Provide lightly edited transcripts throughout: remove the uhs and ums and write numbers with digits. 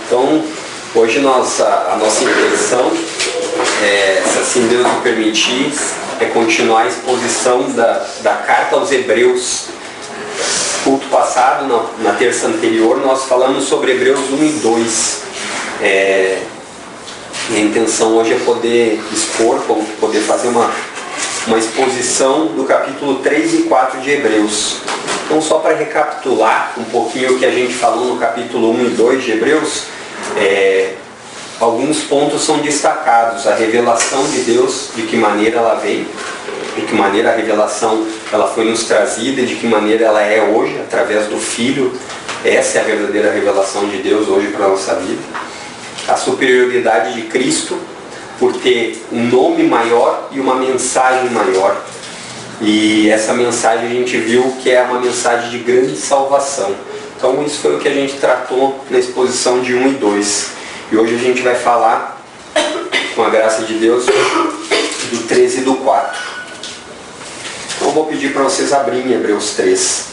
Então, hoje a nossa intenção, se assim Deus nos permitir, é continuar a exposição da carta aos Hebreus. Culto passado, na terça anterior, nós falamos sobre Hebreus 1 e 2. E a intenção hoje é poder expor, poder fazer uma exposição do capítulo 3 e 4 de Hebreus. Então, só para recapitular um pouquinho o que a gente falou no capítulo 1 e 2 de Hebreus, alguns pontos são destacados. A revelação de Deus, de que maneira ela vem, de que maneira a revelação ela foi nos trazida, de que maneira ela é hoje, através do Filho. Essa é a verdadeira revelação de Deus hoje para a nossa vida. A superioridade de Cristo, por ter um nome maior e uma mensagem maior. E essa mensagem a gente viu que é uma mensagem de grande salvação. Então isso foi o que a gente tratou na exposição de 1 e 2. E hoje a gente vai falar, com a graça de Deus, do 13 e do 4. Então eu vou pedir para vocês abrirem Hebreus 3.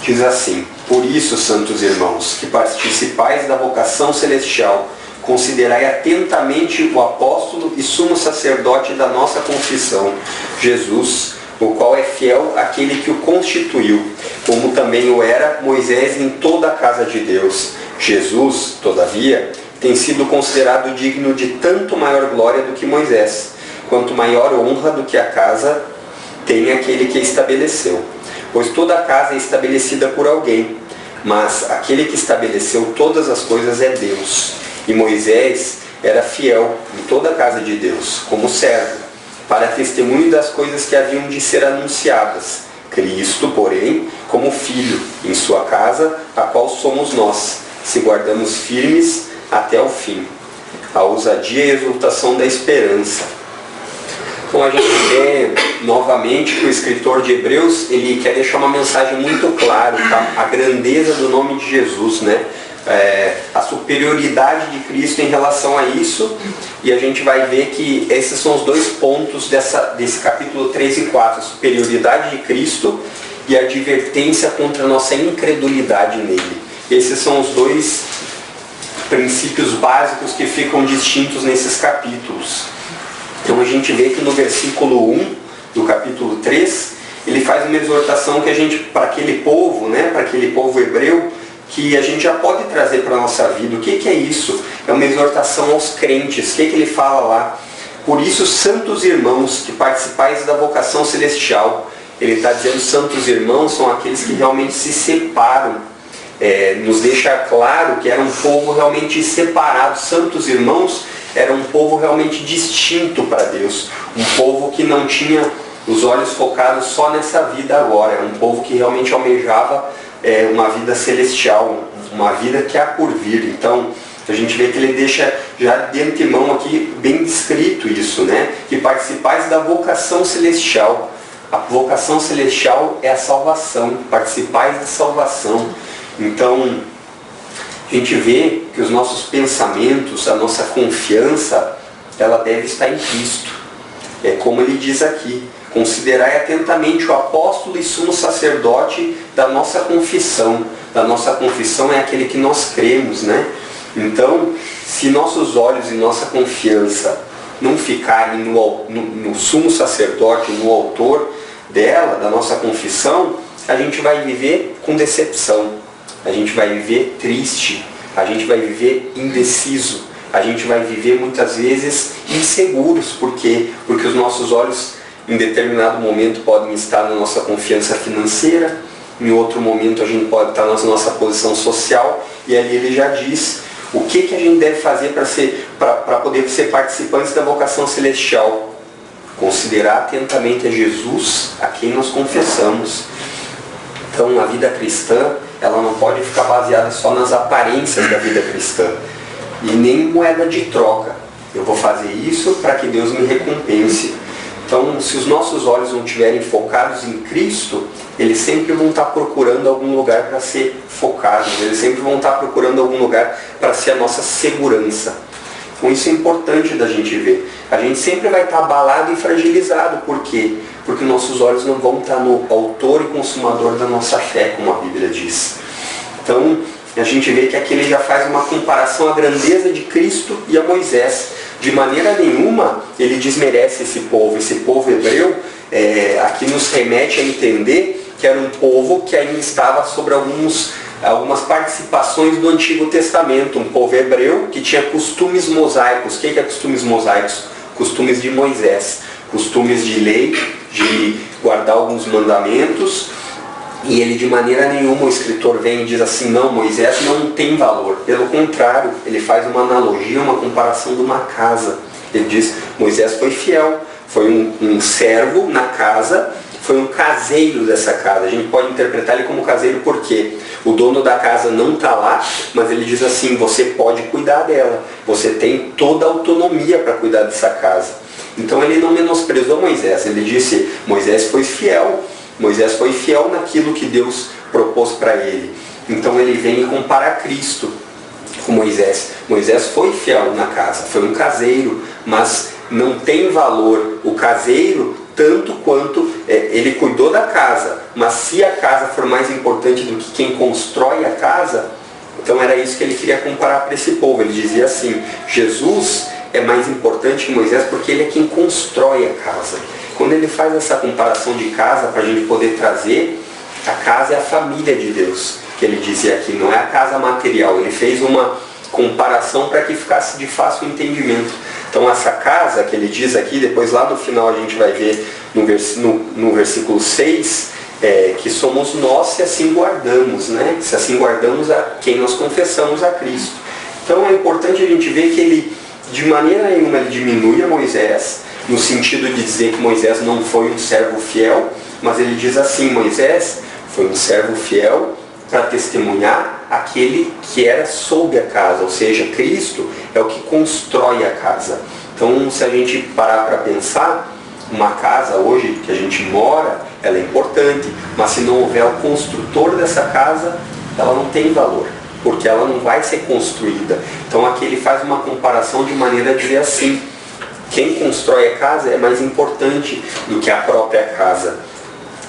Diz assim: por isso, santos irmãos, que participais da vocação celestial, considerai atentamente o apóstolo e sumo sacerdote da nossa confissão, Jesus, o qual é fiel àquele que o constituiu, como também o era Moisés em toda a casa de Deus. Jesus, todavia, tem sido considerado digno de tanto maior glória do que Moisés, quanto maior honra do que a casa tem aquele que a estabeleceu. Pois toda a casa é estabelecida por alguém, mas aquele que estabeleceu todas as coisas é Deus. E Moisés era fiel em toda a casa de Deus, como servo, para testemunho das coisas que haviam de ser anunciadas. Cristo, porém, como filho em sua casa, a qual somos nós, se guardamos firmes até o fim, a ousadia e a exultação da esperança. Então a gente vê novamente que o escritor de Hebreus, ele quer deixar uma mensagem muito clara, tá? A grandeza do nome de Jesus, né? A superioridade de Cristo em relação a isso, e a gente vai ver que esses são os dois pontos desse capítulo 3 e 4, a superioridade de Cristo e a advertência contra a nossa incredulidade nele. Esses são os dois princípios básicos que ficam distintos nesses capítulos. Então a gente vê que no versículo 1 do capítulo 3, ele faz uma exortação que a gente, para aquele povo, né, para aquele povo hebreu, que a gente já pode trazer para a nossa vida. O que é isso? É uma exortação aos crentes. O que ele fala lá? Por isso, santos irmãos, que participais da vocação celestial. Ele está dizendo santos irmãos são aqueles que realmente se separam. Nos deixa claro que era um povo realmente separado. Santos irmãos era um povo realmente distinto para Deus. Um povo que não tinha os olhos focados só nessa vida agora. Era um povo que realmente almejava uma vida celestial, uma vida que há por vir. Então, a gente vê que ele deixa já de antemão aqui bem descrito isso, né? Que participais da vocação celestial. A vocação celestial é a salvação, participais da salvação. Então, a gente vê que os nossos pensamentos, a nossa confiança, ela deve estar em Cristo. É como ele diz aqui: considerai atentamente o apóstolo e sumo sacerdote da nossa confissão. Da nossa confissão é aquele que nós cremos, né? Então, se nossos olhos e nossa confiança não ficarem no sumo sacerdote, no autor dela, da nossa confissão, a gente vai viver com decepção, a gente vai viver triste, a gente vai viver indeciso, a gente vai viver muitas vezes inseguros. Por quê? Porque os nossos olhos em determinado momento podem estar na nossa confiança financeira, em outro momento a gente pode estar na nossa posição social, e ali ele já diz o que a gente deve fazer para poder ser participantes da vocação celestial. Considerar atentamente a Jesus, a quem nós confessamos. Então a vida cristã, ela não pode ficar baseada só nas aparências da vida cristã, e nem moeda de troca. Eu vou fazer isso para que Deus me recompense. Então, se os nossos olhos não estiverem focados em Cristo, eles sempre vão estar procurando algum lugar para ser focados, eles sempre vão estar procurando algum lugar para ser a nossa segurança. Então isso é importante da gente ver. A gente sempre vai estar abalado e fragilizado. Por quê? Porque nossos olhos não vão estar no autor e consumador da nossa fé, como a Bíblia diz. Então, a gente vê que aqui ele já faz uma comparação à grandeza de Cristo e a Moisés. De maneira nenhuma ele desmerece esse povo. Esse povo hebreu aqui nos remete a entender que era um povo que ainda estava sobre algumas participações do Antigo Testamento. Um povo hebreu que tinha costumes mosaicos. O que é costumes mosaicos? Costumes de Moisés. Costumes de lei, de guardar alguns mandamentos. E ele de maneira nenhuma, o escritor vem e diz assim, não, Moisés não tem valor. Pelo contrário, ele faz uma analogia, uma comparação de uma casa. Ele diz, Moisés foi fiel, foi um servo na casa, foi um caseiro dessa casa. A gente pode interpretar ele como caseiro porque o dono da casa não está lá, mas ele diz assim, você pode cuidar dela, você tem toda a autonomia para cuidar dessa casa. Então ele não menosprezou Moisés, ele disse, Moisés foi fiel. Moisés foi fiel naquilo que Deus propôs para ele. Então ele vem e compara Cristo com Moisés. Moisés foi fiel na casa, foi um caseiro, mas não tem valor o caseiro tanto quanto ele cuidou da casa. Mas se a casa for mais importante do que quem constrói a casa, então era isso que ele queria comparar para esse povo. Ele dizia assim, Jesus é mais importante que Moisés porque ele é quem constrói a casa. Quando ele faz essa comparação de casa, para a gente poder trazer, a casa é a família de Deus, que ele dizia aqui, não é a casa material. Ele fez uma comparação para que ficasse de fácil entendimento. Então essa casa que ele diz aqui, depois lá no final a gente vai ver no versículo 6, que somos nós se assim guardamos, né? Se assim guardamos a quem nós confessamos a Cristo. Então é importante a gente ver que ele, de maneira nenhuma, ele diminui a Moisés, no sentido de dizer que Moisés não foi um servo fiel, mas ele diz assim, Moisés foi um servo fiel para testemunhar aquele que era sob a casa, ou seja, Cristo é o que constrói a casa. Então, se a gente parar para pensar, uma casa hoje que a gente mora, ela é importante, mas se não houver o construtor dessa casa, ela não tem valor, porque ela não vai ser construída. Então aqui ele faz uma comparação de maneira a dizer assim, quem constrói a casa é mais importante do que a própria casa.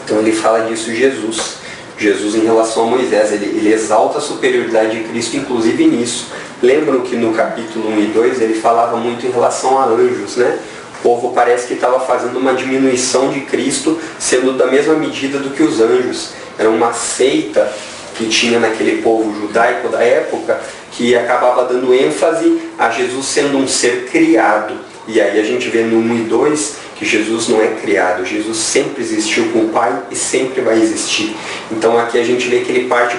Então ele fala disso Jesus. Jesus em relação a Moisés, ele exalta a superioridade de Cristo, inclusive nisso. Lembram que no capítulo 1 e 2 ele falava muito em relação a anjos, né? O povo parece que estava fazendo uma diminuição de Cristo, sendo da mesma medida do que os anjos. Era uma seita que tinha naquele povo judaico da época, que acabava dando ênfase a Jesus sendo um ser criado. E aí a gente vê no 1 e 2 que Jesus não é criado, Jesus sempre existiu com o Pai e sempre vai existir. Então aqui a gente vê que ele parte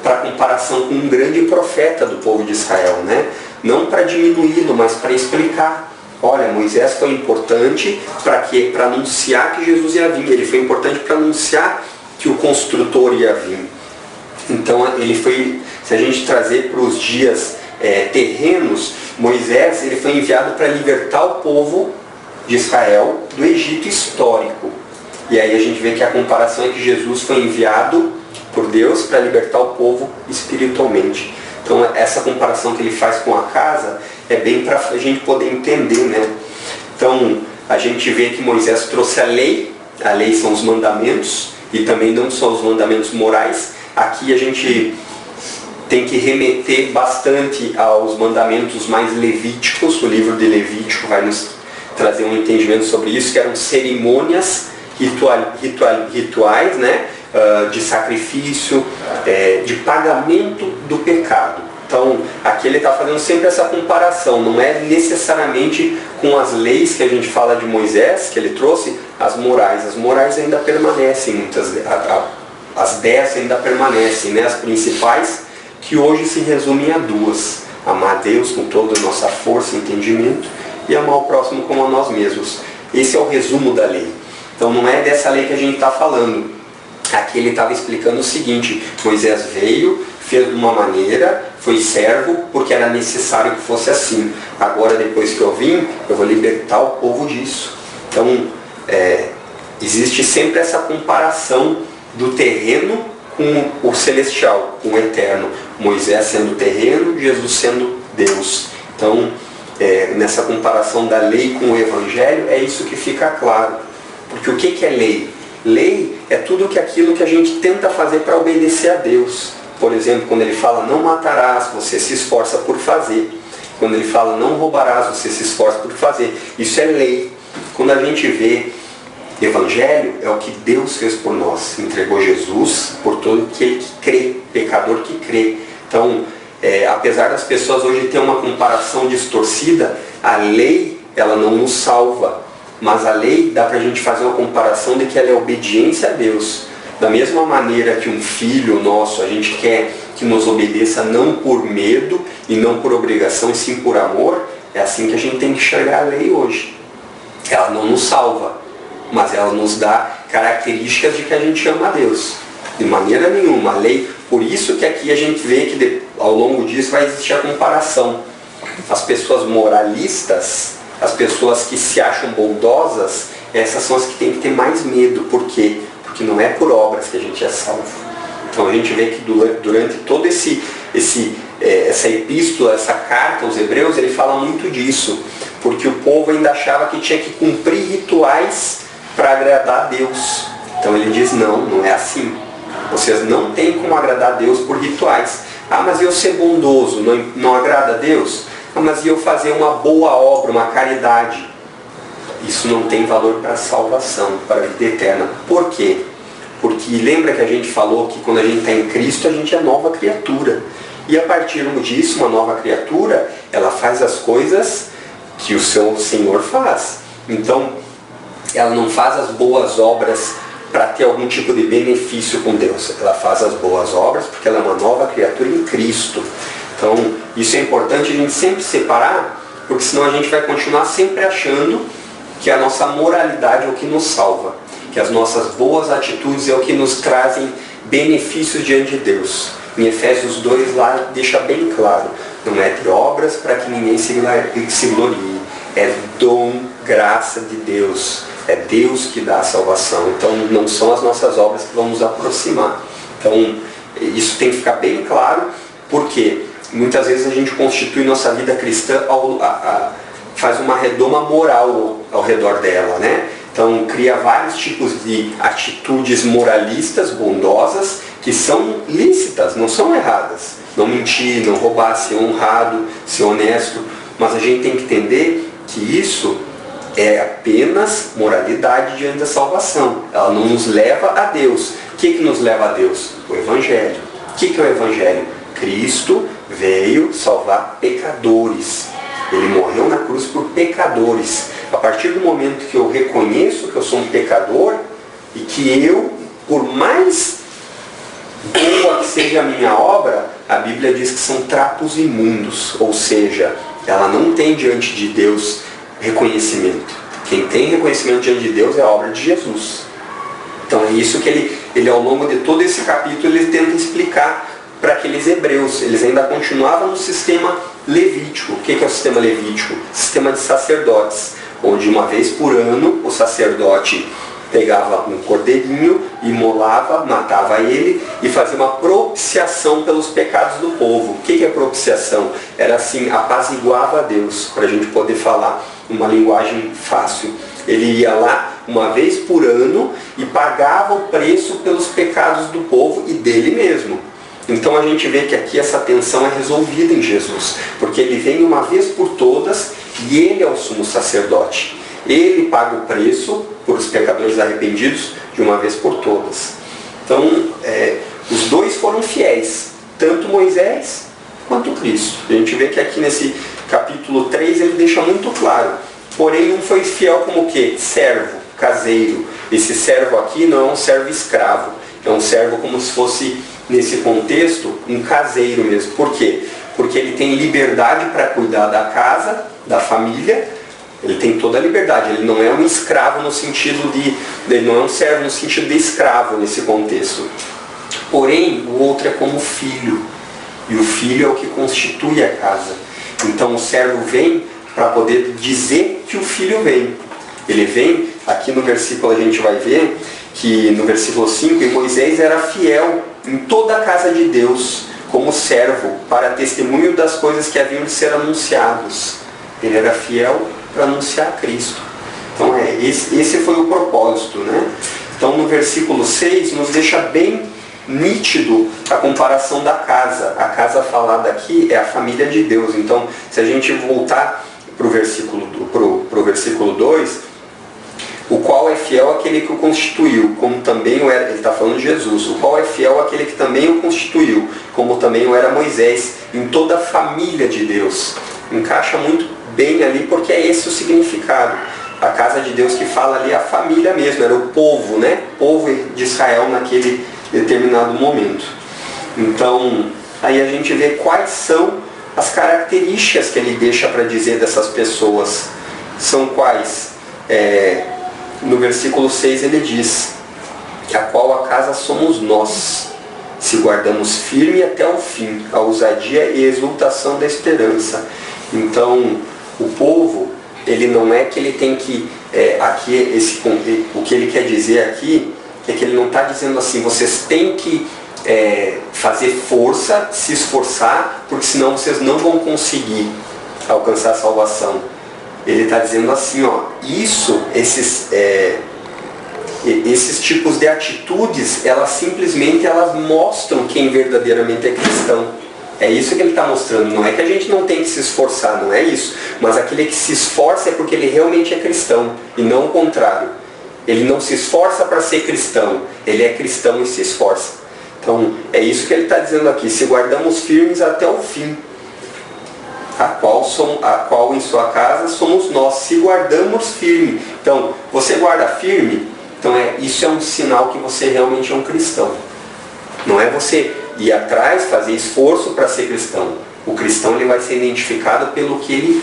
para a comparação com um grande profeta do povo de Israel, né? Não para diminuí-lo, mas para explicar. Olha, Moisés foi importante para quê? Para anunciar que Jesus ia vir. Ele foi importante para anunciar que o construtor ia vir. Então ele foi, se a gente trazer para os dias terrenos, Moisés ele foi enviado para libertar o povo de Israel do Egito histórico. E aí a gente vê que a comparação é que Jesus foi enviado por Deus para libertar o povo espiritualmente. Então essa comparação que ele faz com a casa é bem para a gente poder entender, né? Então a gente vê que Moisés trouxe a lei são os mandamentos, e também não só os mandamentos morais. Aqui a gente tem que remeter bastante aos mandamentos mais levíticos. O livro de Levítico vai nos trazer um entendimento sobre isso, que eram cerimônias rituais, né? De sacrifício, de pagamento do pecado. Então aqui ele está fazendo sempre essa comparação, não é necessariamente com as leis que a gente fala de Moisés, que ele trouxe, as morais ainda permanecem, as 10 ainda permanecem, né? As principais, que hoje se resumem a 2, amar a Deus com toda a nossa força e entendimento, e amar o próximo como a nós mesmos. Esse é o resumo da lei. Então não é dessa lei que a gente está falando. Aqui ele estava explicando o seguinte, Moisés veio, fez de uma maneira, foi servo, porque era necessário que fosse assim. Agora, depois que eu vim, eu vou libertar o povo disso. Então, existe sempre essa comparação do terreno com o celestial, com o eterno. Moisés sendo terreno, Jesus sendo Deus. Então, nessa comparação da lei com o evangelho, é isso que fica claro. Porque o que é lei? Lei é tudo aquilo que a gente tenta fazer para obedecer a Deus. Por exemplo, quando ele fala não matarás, você se esforça por fazer. Quando ele fala não roubarás, você se esforça por fazer. Isso é lei. Quando a gente vê Evangelho, é o que Deus fez por nós. Entregou Jesus por todo aquele que crê, pecador que crê. Então, apesar das pessoas hoje terem uma comparação distorcida, a lei, ela não nos salva. Mas a lei, dá para a gente fazer uma comparação de que ela é obediência a Deus. Da mesma maneira que um filho nosso, a gente quer que nos obedeça não por medo e não por obrigação, e sim por amor, é assim que a gente tem que enxergar a lei hoje. Ela não nos salva, mas ela nos dá características de que a gente ama a Deus. De maneira nenhuma. A lei, por isso que aqui a gente vê que ao longo disso vai existir a comparação. As pessoas moralistas, as pessoas que se acham bondosas, essas são as que têm que ter mais medo. Por quê? Porque não é por obras que a gente é salvo. Então a gente vê que durante todo essa epístola, essa carta aos Hebreus, ele fala muito disso. Porque o povo ainda achava que tinha que cumprir rituais para agradar a Deus. Então ele diz, não é assim. Vocês não têm como agradar a Deus por rituais. Ah, mas eu ser bondoso não agrada a Deus? Ah, mas eu fazer uma boa obra, uma caridade? Isso não tem valor para a salvação, para a vida eterna. Por quê? Porque lembra que a gente falou que quando a gente está em Cristo, a gente é nova criatura. E a partir disso, uma nova criatura, ela faz as coisas que o seu Senhor faz. Então, ela não faz as boas obras para ter algum tipo de benefício com Deus. Ela faz as boas obras porque ela é uma nova criatura em Cristo. Então, isso é importante a gente sempre separar, porque senão a gente vai continuar sempre achando que a nossa moralidade é o que nos salva, que as nossas boas atitudes é o que nos trazem benefícios diante de Deus. Em Efésios 2 lá deixa bem claro, não é de obras para que ninguém se glorie, é dom, graça de Deus, é Deus que dá a salvação. Então não são as nossas obras que vão nos aproximar. Então isso tem que ficar bem claro, porque muitas vezes a gente constitui nossa vida cristã, faz uma redoma moral ao redor dela, né? Então cria vários tipos de atitudes moralistas, bondosas, que são lícitas, não são erradas. Não mentir, não roubar, ser honrado, ser honesto. Mas a gente tem que entender que isso é apenas moralidade diante da salvação. Ela não nos leva a Deus. O que nos leva a Deus? O Evangelho. O que é o Evangelho? Cristo veio salvar pecadores. Ele morreu na cruz por pecadores. A partir do momento que eu reconheço que eu sou um pecador e que eu, por mais boa que seja a minha obra, a Bíblia diz que são trapos imundos. Ou seja, ela não tem diante de Deus reconhecimento. Quem tem reconhecimento diante de Deus é a obra de Jesus. Então é isso que ele ao longo de todo esse capítulo, ele tenta explicar para aqueles hebreus. Eles ainda continuavam no sistema levítico. O que é o sistema levítico? Sistema de sacerdotes, onde uma vez por ano o sacerdote pegava um cordeirinho, imolava, matava ele e fazia uma propiciação pelos pecados do povo. O que é propiciação? Era assim, apaziguava a Deus, para a gente poder falar uma linguagem fácil. Ele ia lá uma vez por ano e pagava o preço pelos pecados do povo e dele mesmo. Então a gente vê que aqui essa tensão é resolvida em Jesus, porque ele vem uma vez por todas e ele é o sumo sacerdote. Ele paga o preço por os pecadores arrependidos de uma vez por todas. Então, os dois foram fiéis, tanto Moisés quanto Cristo. A gente vê que aqui nesse capítulo 3 ele deixa muito claro. Porém, um foi fiel como o quê? Servo, caseiro. Esse servo aqui não é um servo escravo, é um servo como se fosse, nesse contexto, um caseiro mesmo. Por quê? Porque ele tem liberdade para cuidar da casa, da família. Ele tem toda a liberdade, ele não é um escravo no sentido ele não é um servo no sentido de escravo nesse contexto. Porém, o outro é como filho, e o filho é o que constitui a casa. Então o servo vem para poder dizer que o filho vem. Ele vem, aqui no versículo a gente vai ver, que no versículo 5, Moisés era fiel em toda a casa de Deus, como servo, para testemunho das coisas que haviam de ser anunciados. Ele era fiel para anunciar Cristo. Então esse foi o propósito, né? Então no versículo 6 nos deixa bem nítido a comparação da casa. A casa falada aqui é a família de Deus. Então, se a gente voltar para o versículo 2, o qual é fiel aquele que o constituiu, como também o era, ele está falando de Jesus, o qual é fiel aquele que também o constituiu, como também o era Moisés, em toda a família de Deus. Encaixa muito bem ali, porque é esse o significado. A casa de Deus que fala ali é a família mesmo, era o povo, né? O povo de Israel naquele determinado momento. Então, aí a gente vê quais são as características que ele deixa para dizer dessas pessoas. São quais? No versículo 6 ele diz: a qual a casa somos nós, se guardamos firme até o fim, a ousadia e a exultação da esperança. Então, o povo, ele não é que ele tem que, o que ele quer dizer aqui, é que ele não está dizendo assim, vocês têm que fazer força, se esforçar, porque senão vocês não vão conseguir alcançar a salvação. Ele está dizendo assim, ó, esses tipos de atitudes, elas mostram quem verdadeiramente é cristão. É isso que ele está mostrando. Não é que a gente não tem que se esforçar, não é isso. Mas aquele que se esforça é porque ele realmente é cristão, e não o contrário. Ele não se esforça para ser cristão, ele é cristão e se esforça. Então, é isso que ele está dizendo aqui, se guardamos firmes até o fim. A qual em sua casa somos nós, se guardamos firme. Então, você guarda firme, então isso é um sinal que você realmente é um cristão. Não é você ir atrás, fazer esforço para ser cristão. O cristão ele vai ser identificado pelo que ele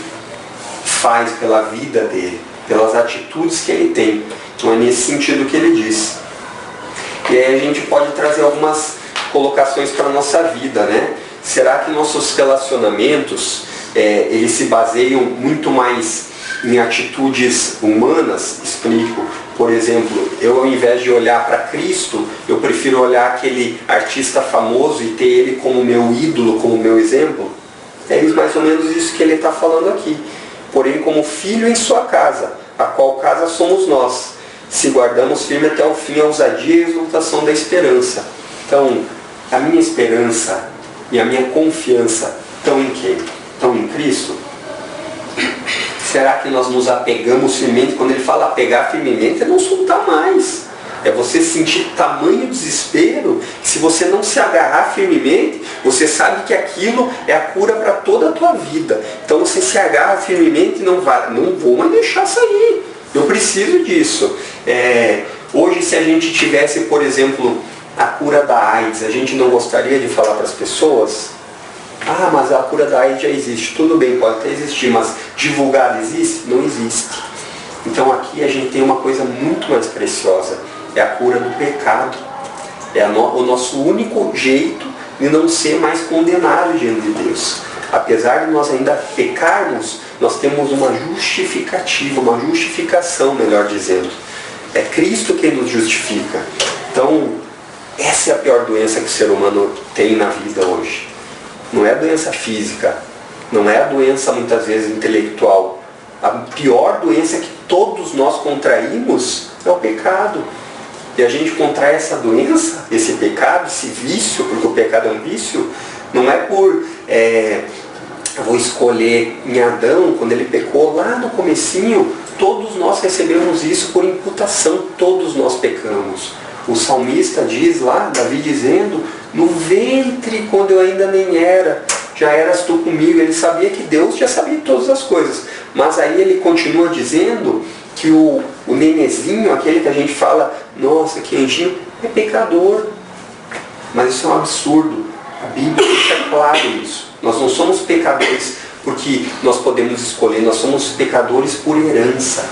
faz, pela vida dele, pelas atitudes que ele tem. Então é nesse sentido que ele diz. E aí a gente pode trazer algumas colocações para a nossa vida, né? Será que nossos relacionamentos eles se baseiam muito mais em atitudes humanas? Explico. Por exemplo, eu ao invés de olhar para Cristo, eu prefiro olhar aquele artista famoso e ter ele como meu ídolo, como meu exemplo. É mais ou menos isso que ele está falando aqui. Porém, como filho em sua casa, a qual casa somos nós, se guardamos firme até o fim a ousadia e a exultação da esperança. Então, a minha esperança e a minha confiança estão em quem? Estão em Cristo? Será que nós nos apegamos firmemente? Quando ele fala apegar firmemente, é não soltar mais. É você sentir tamanho desespero, que se você não se agarrar firmemente, você sabe que aquilo é a cura para toda a tua vida. Então você se agarra firmemente e não vou mais deixar sair. Eu preciso disso. Hoje, se a gente tivesse, por exemplo, a cura da AIDS, a gente não gostaria de falar para as pessoas? Ah, mas a cura da AIDS já existe. Tudo bem, pode até existir, mas divulgada existe? Não existe. Então aqui a gente tem uma coisa muito mais preciosa. É a cura do pecado. É o nosso único jeito de não ser mais condenado diante de Deus. Apesar de nós ainda pecarmos, nós temos uma justificativa, uma justificação, melhor dizendo. É Cristo quem nos justifica. Então, essa é a pior doença que o ser humano tem na vida hoje. Não é a doença física, não é a doença muitas vezes intelectual. A pior doença que todos nós contraímos é o pecado. E a gente contrai essa doença, esse pecado, esse vício, porque o pecado é um vício, não é por... eu vou escolher em Adão, quando ele pecou lá no comecinho, todos nós recebemos isso por imputação, todos nós pecamos. O salmista diz lá, Davi dizendo, no ventre, quando eu ainda nem era, já eras tu comigo. Ele sabia que Deus já sabia todas as coisas. Mas aí ele continua dizendo que o nenezinho, aquele que a gente fala, nossa, que anjinho, é pecador. Mas isso é um absurdo. A Bíblia deixa claro isso. Nós não somos pecadores porque nós podemos escolher, nós somos pecadores por herança.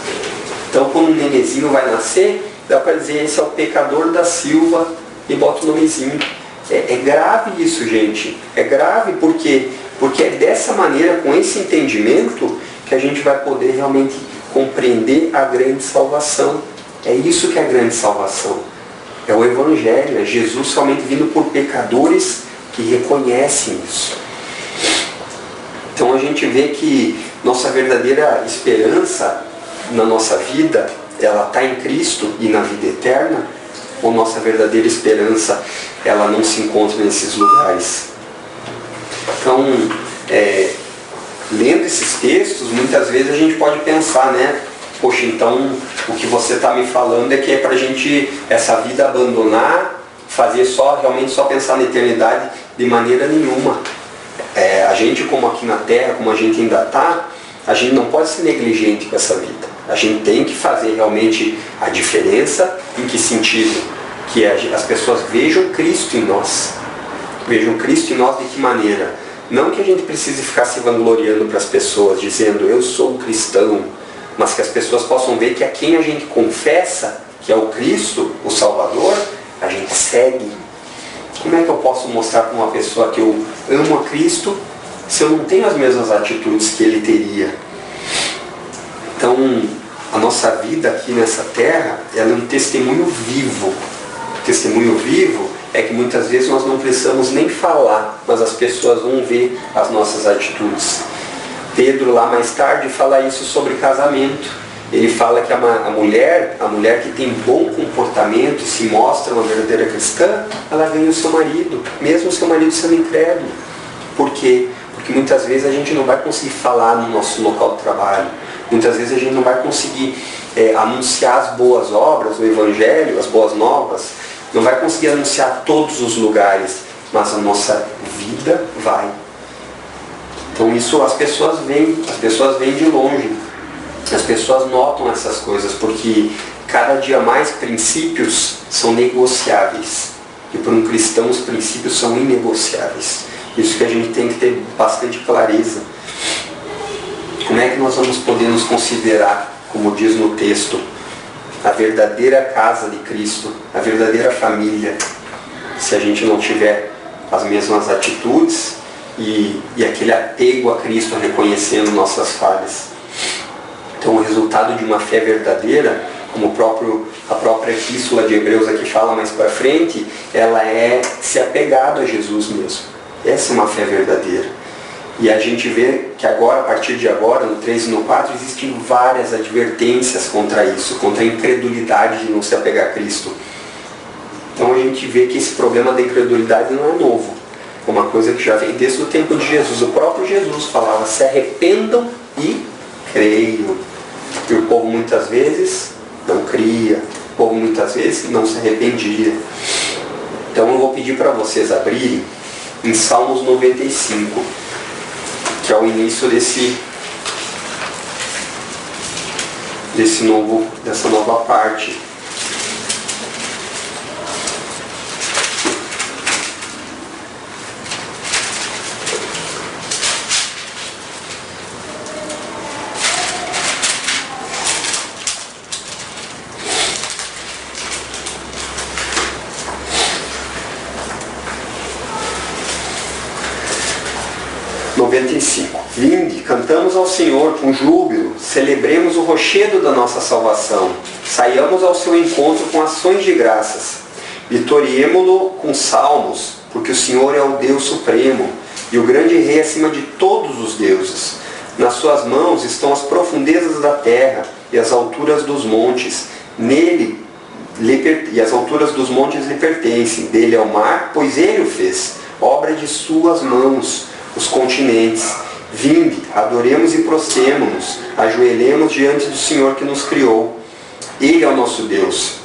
Então quando um nenezinho vai nascer, dá para dizer, esse é o pecador da Silva, e bota o nomezinho. É grave isso, gente. É grave porque é dessa maneira, com esse entendimento, que a gente vai poder realmente compreender a grande salvação. É isso que é a grande salvação. É o Evangelho, é Jesus somente vindo por pecadores que reconhecem isso. Então a gente vê que nossa verdadeira esperança na nossa vida, ela está em Cristo e na vida eterna, ou nossa verdadeira esperança, ela não se encontra nesses lugares. Então, lendo esses textos, muitas vezes a gente pode pensar, né? Poxa, então o que você está me falando é que é para a gente, essa vida, abandonar, fazer realmente só pensar na eternidade? De maneira nenhuma. A gente, como aqui na Terra, como a gente ainda está, a gente não pode ser negligente com essa vida. A gente tem que fazer realmente a diferença. Em que sentido? Que as pessoas vejam Cristo em nós. Vejam Cristo em nós de que maneira? Não que a gente precise ficar se vangloriando para as pessoas, dizendo eu sou um cristão, mas que as pessoas possam ver que a quem a gente confessa, que é o Cristo, o Salvador, a gente segue. Como é que eu posso mostrar para uma pessoa que eu amo a Cristo se eu não tenho as mesmas atitudes que ele teria? Então, a nossa vida aqui nessa terra, ela é um testemunho vivo. Testemunho vivo é que muitas vezes nós não precisamos nem falar, mas as pessoas vão ver as nossas atitudes. Pedro, lá mais tarde, fala isso sobre casamento. Ele fala que a mulher que tem bom comportamento e se mostra uma verdadeira cristã, ela ganha o seu marido, mesmo o seu marido sendo incrédulo. Por quê? Porque muitas vezes a gente não vai conseguir falar no nosso local de trabalho. Muitas vezes a gente não vai conseguir anunciar as boas obras, o Evangelho, as boas novas. Não vai conseguir anunciar todos os lugares, mas a nossa vida vai. Então isso as pessoas veem de longe. As pessoas notam essas coisas, porque cada dia mais princípios são negociáveis. E para um cristão os princípios são inegociáveis. Isso que a gente tem que ter bastante clareza. Como é que nós vamos poder nos considerar, como diz no texto, a verdadeira casa de Cristo, a verdadeira família, se a gente não tiver as mesmas atitudes e aquele apego a Cristo, reconhecendo nossas falhas? Então o resultado de uma fé verdadeira, como a própria epístola de Hebreus aqui fala mais para frente, ela é se apegado a Jesus mesmo. Essa é uma fé verdadeira. E a gente vê que agora, a partir de agora, no 3 e no 4, existem várias advertências contra isso, contra a incredulidade de não se apegar a Cristo. Então a gente vê que esse problema da incredulidade não é novo. É uma coisa que já vem desde o tempo de Jesus. O próprio Jesus falava, se arrependam e creiam. E o povo muitas vezes não cria, o povo muitas vezes não se arrependia. Então eu vou pedir para vocês abrirem em Salmos 95, que é o início dessa nova parte. Vinde, cantamos ao Senhor com júbilo, celebremos o rochedo da nossa salvação, saiamos ao seu encontro com ações de graças, vitoriemo-lo com salmos, porque o Senhor é o Deus supremo e o grande rei acima de todos os deuses. Nas suas mãos estão as profundezas da terra e as alturas dos montes, e as alturas dos montes lhe pertencem, dele é o mar, pois ele o fez, obra de suas mãos, os continentes. Vinde, adoremos e prostremo-nos, ajoelhemos diante do Senhor que nos criou. Ele é o nosso Deus,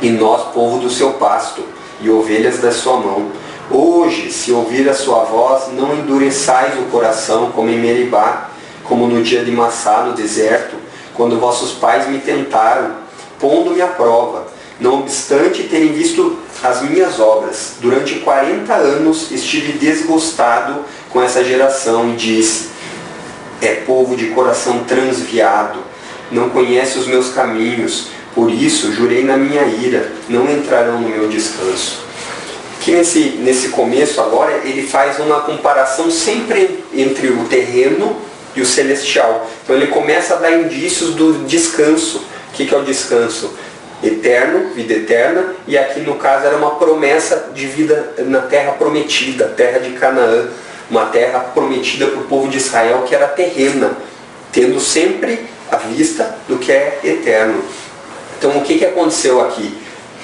e nós, povo do seu pasto, e ovelhas da sua mão. Hoje, se ouvir a sua voz, não endureçais o coração como em Meribá, como no dia de Massá no deserto, quando vossos pais me tentaram, pondo-me à prova, não obstante terem visto as minhas obras. Durante 40 anos estive desgostado com essa geração e disse, é povo de coração transviado, não conhece os meus caminhos, por isso jurei na minha ira, não entrarão no meu descanso. Aqui nesse começo agora, ele faz uma comparação sempre entre o terreno e o celestial. Então ele começa a dar indícios do descanso. O que é o descanso? Eterno, vida eterna, e aqui no caso era uma promessa de vida na terra prometida, terra de Canaã, uma terra prometida para o povo de Israel que era terrena, tendo sempre a vista do que é eterno. Então o que aconteceu aqui?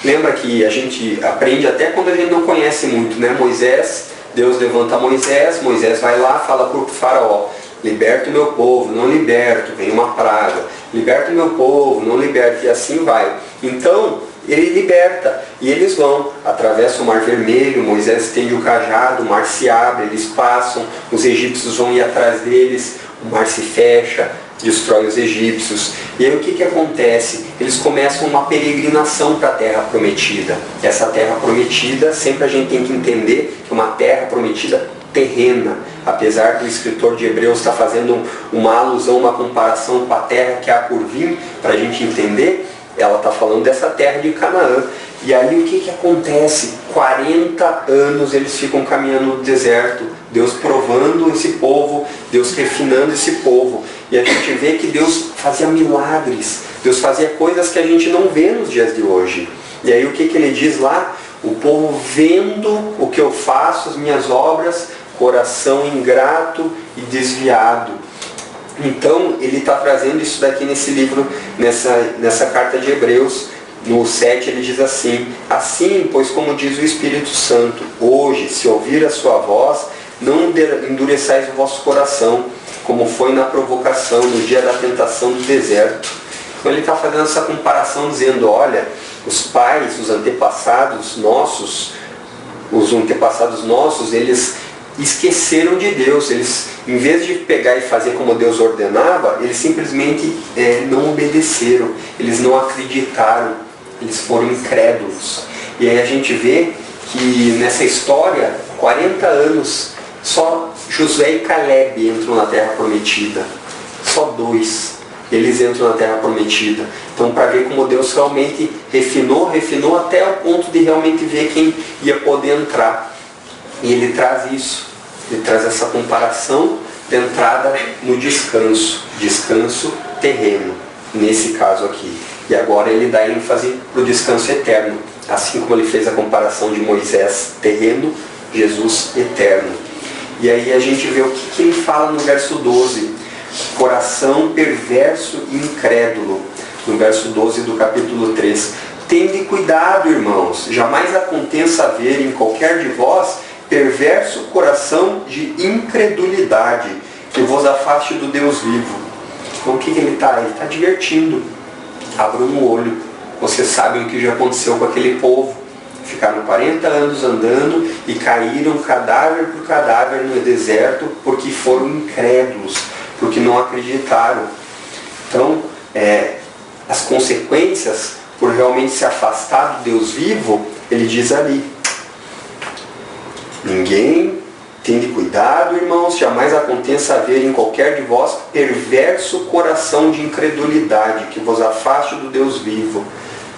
Lembra que a gente aprende até quando a gente não conhece muito, né? Moisés, Deus levanta Moisés, Moisés vai lá, fala para o faraó: liberta o meu povo, não liberto, vem uma praga. Liberta o meu povo, não liberto, e assim vai. Então, ele liberta, e eles vão, atravessam o Mar Vermelho, Moisés estende o cajado, o mar se abre, eles passam, os egípcios vão ir atrás deles, o mar se fecha, destrói os egípcios. E aí o que acontece? Eles começam uma peregrinação para a Terra Prometida. Essa Terra Prometida, sempre a gente tem que entender que é uma Terra Prometida terrena. Apesar do escritor de Hebreus estar fazendo uma alusão, uma comparação com a terra que há por vir, para a gente entender, ela está falando dessa terra de Canaã. E aí o que acontece? 40 anos eles ficam caminhando no deserto, Deus provando esse povo, Deus refinando esse povo. E a gente vê que Deus fazia milagres, Deus fazia coisas que a gente não vê nos dias de hoje. E aí o que ele diz lá? O povo vendo o que eu faço, as minhas obras, coração ingrato e desviado. Então ele está trazendo isso daqui nesse livro, nessa carta de Hebreus. No 7 ele diz assim: assim, pois como diz o Espírito Santo, hoje, se ouvir a sua voz, não endureçais o vosso coração, como foi na provocação, no dia da tentação do deserto. Então ele está fazendo essa comparação, dizendo: olha, os pais, os antepassados nossos, eles esqueceram de Deus. Eles, em vez de pegar e fazer como Deus ordenava, eles simplesmente não obedeceram, eles não acreditaram, eles foram incrédulos. E aí a gente vê que nessa história, 40 anos, só Josué e Caleb entram na Terra Prometida. Só 2, eles entram na Terra Prometida. Então, para ver como Deus realmente refinou até o ponto de realmente ver quem ia poder entrar. E ele traz isso, ele traz essa comparação de entrada no descanso terreno, nesse caso aqui. E agora ele dá ênfase para o descanso eterno, assim como ele fez a comparação de Moisés terreno, Jesus eterno. E aí a gente vê o que ele fala no verso 12, coração perverso e incrédulo, no verso 12 do capítulo 3. Tende cuidado, irmãos, jamais aconteça haver em qualquer de vós perverso coração de incredulidade, que vos afaste do Deus vivo. Então o que ele está? Ele está advertindo. Abram o olho. Vocês sabem o que já aconteceu com aquele povo. Ficaram 40 anos andando e caíram cadáver por cadáver no deserto porque foram incrédulos, porque não acreditaram. Então, as consequências por realmente se afastar do Deus vivo, ele diz ali: ninguém, tende cuidado, irmãos, jamais aconteça haver em qualquer de vós perverso coração de incredulidade, que vos afaste do Deus vivo.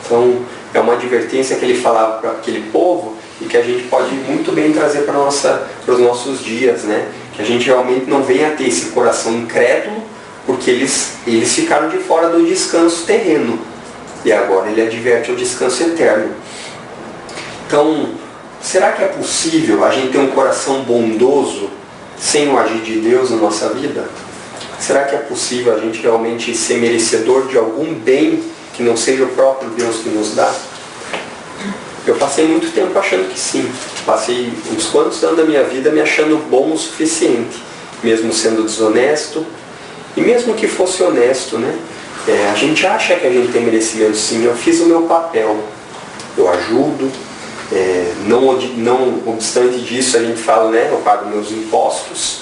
Então, é uma advertência que ele falava para aquele povo e que a gente pode muito bem trazer para os nossos dias, né? Que a gente realmente não venha a ter esse coração incrédulo, porque eles ficaram de fora do descanso terreno. E agora ele adverte o descanso eterno. Então, será que é possível a gente ter um coração bondoso sem o agir de Deus na nossa vida? Será que é possível a gente realmente ser merecedor de algum bem que não seja o próprio Deus que nos dá? Eu passei muito tempo achando que sim. Passei uns quantos anos da minha vida me achando bom o suficiente, mesmo sendo desonesto, e mesmo que fosse honesto, né? A gente acha que a gente tem merecimento, sim. Eu fiz o meu papel, eu ajudo, não obstante disso a gente fala, né? Eu pago meus impostos,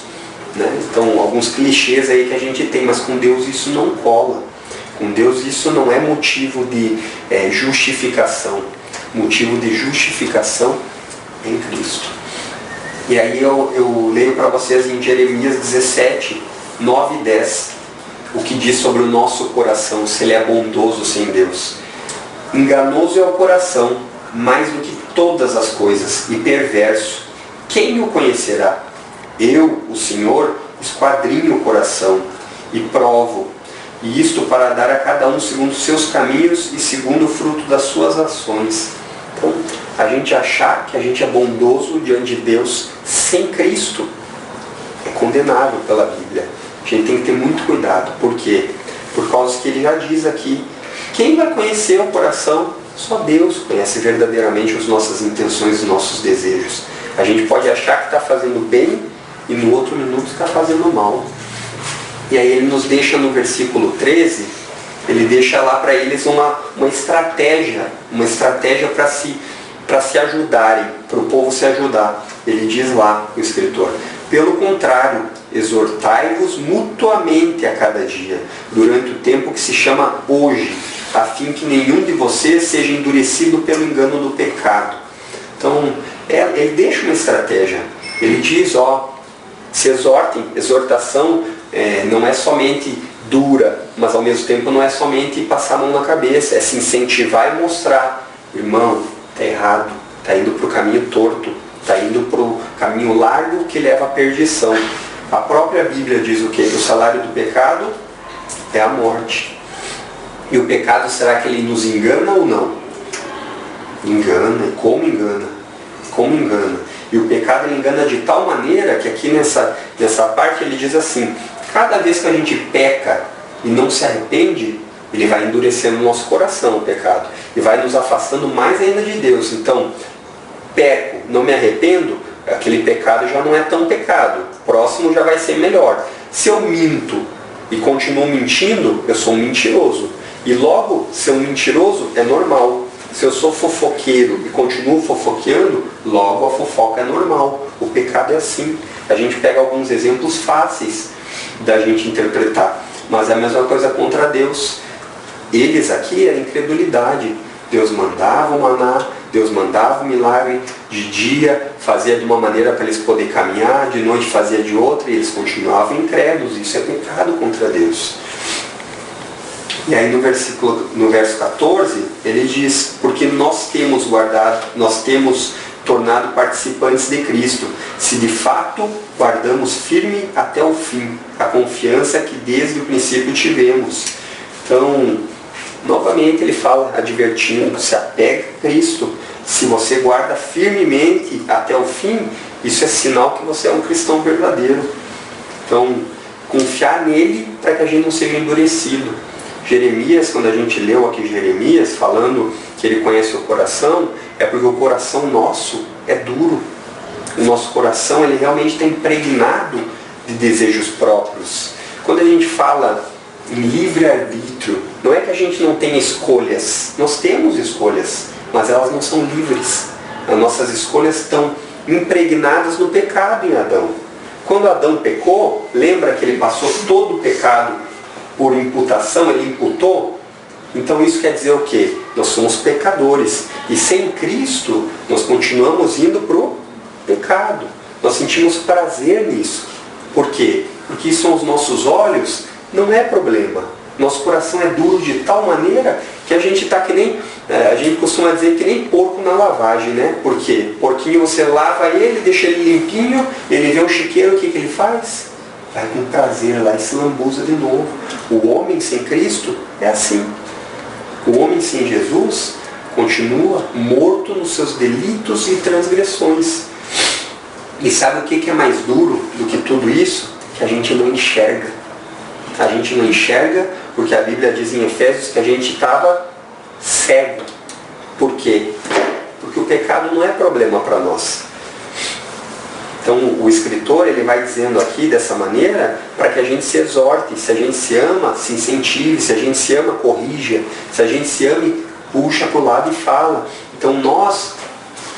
né? Então alguns clichês aí que a gente tem, mas com Deus isso não cola. Com Deus isso não é motivo de justificação. Motivo de justificação em Cristo. E aí eu leio para vocês em Jeremias 17, 9 e 10, o que diz sobre o nosso coração, se ele é bondoso sem Deus. Enganoso é o coração, mais do que todas as coisas, e perverso. Quem o conhecerá? Eu, o Senhor, esquadrinho o coração e provo, e isto para dar a cada um segundo os seus caminhos e segundo o fruto das suas ações. Então, a gente achar que a gente é bondoso diante de Deus sem Cristo é condenável pela Bíblia. A gente tem que ter muito cuidado. Por quê? Por causa que ele já diz aqui Quem vai conhecer o coração? Só Deus conhece verdadeiramente as nossas intenções e nossos desejos. A gente pode achar que está fazendo bem e no outro minuto está fazendo mal. E aí ele nos deixa no versículo 13, ele deixa lá para eles uma estratégia para se ajudarem, para o povo se ajudar. Ele diz lá, o escritor: pelo contrário, exortai-vos mutuamente a cada dia, durante o tempo que se chama hoje, a fim que nenhum de vocês seja endurecido pelo engano do pecado. Então, ele deixa uma estratégia. Ele diz, se exortem. Exortação não é somente dura, mas ao mesmo tempo não é somente passar a mão na cabeça, é se incentivar e mostrar: irmão, está errado, está indo para o caminho torto, está indo para o caminho largo que leva à perdição. A própria Bíblia diz o quê? Que o salário do pecado é a morte. E o pecado, será que ele nos engana ou não? Engana. Como engana? Como engana? E o pecado ele engana de tal maneira que aqui nessa parte ele diz assim: cada vez que a gente peca e não se arrepende, ele vai endurecendo o nosso coração, o pecado, e vai nos afastando mais ainda de Deus. Então, peco, não me arrependo, aquele pecado já não é tão pecado, o próximo já vai ser melhor. Se eu minto e continuo mentindo, eu sou um mentiroso. E logo, ser um mentiroso é normal. Se eu sou fofoqueiro e continuo fofoqueando, logo a fofoca é normal. O pecado é assim. A gente pega alguns exemplos fáceis da gente interpretar, mas é a mesma coisa contra Deus. Eles aqui era incredulidade. Deus mandava o maná, Deus mandava o milagre, de dia fazia de uma maneira para eles poderem caminhar, de noite fazia de outra, e eles continuavam incrédulos. Isso é pecado contra Deus. E aí no verso 14, ele diz: porque nós temos tornado participantes de Cristo, se de fato guardamos firme até o fim a confiança que desde o princípio tivemos. Então, novamente ele fala, advertindo: se apega a Cristo. Se você guarda firmemente até o fim, isso é sinal que você é um cristão verdadeiro. Então, confiar nele para que a gente não seja endurecido. Jeremias, quando a gente leu aqui Jeremias, falando que ele conhece o coração, é porque o coração nosso é duro. O nosso coração, ele realmente está impregnado de desejos próprios. Quando a gente fala em livre-arbítrio, não é que a gente não tenha escolhas. Nós temos escolhas, mas elas não são livres. As nossas escolhas estão impregnadas no pecado em Adão. Quando Adão pecou, lembra que ele passou todo o pecado por imputação, ele imputou? Então isso quer dizer o quê? Nós somos pecadores. E sem Cristo, nós continuamos indo para o pecado. Nós sentimos prazer nisso. Por quê? Porque isso são os nossos olhos, não é problema. Nosso coração é duro de tal maneira que a gente está que nem, a gente costuma dizer que nem porco na lavagem, né? Por quê? Porquinho você lava ele, deixa ele limpinho, ele vê o chiqueiro, o que ele faz? Vai com prazer lá e se lambuza de novo. O homem sem Cristo é assim. O homem sem Jesus continua morto nos seus delitos e transgressões. E sabe o que é mais duro do que tudo isso? Que a gente não enxerga. A gente não enxerga porque a Bíblia diz em Efésios que a gente estava cego. Por quê? Porque o pecado não é problema para nós. Então o escritor ele vai dizendo aqui dessa maneira para que a gente se exorte. Se a gente se ama, se incentive. Se a gente se ama, corrija. Se a gente se ama, puxa para o lado e fala. Então nós,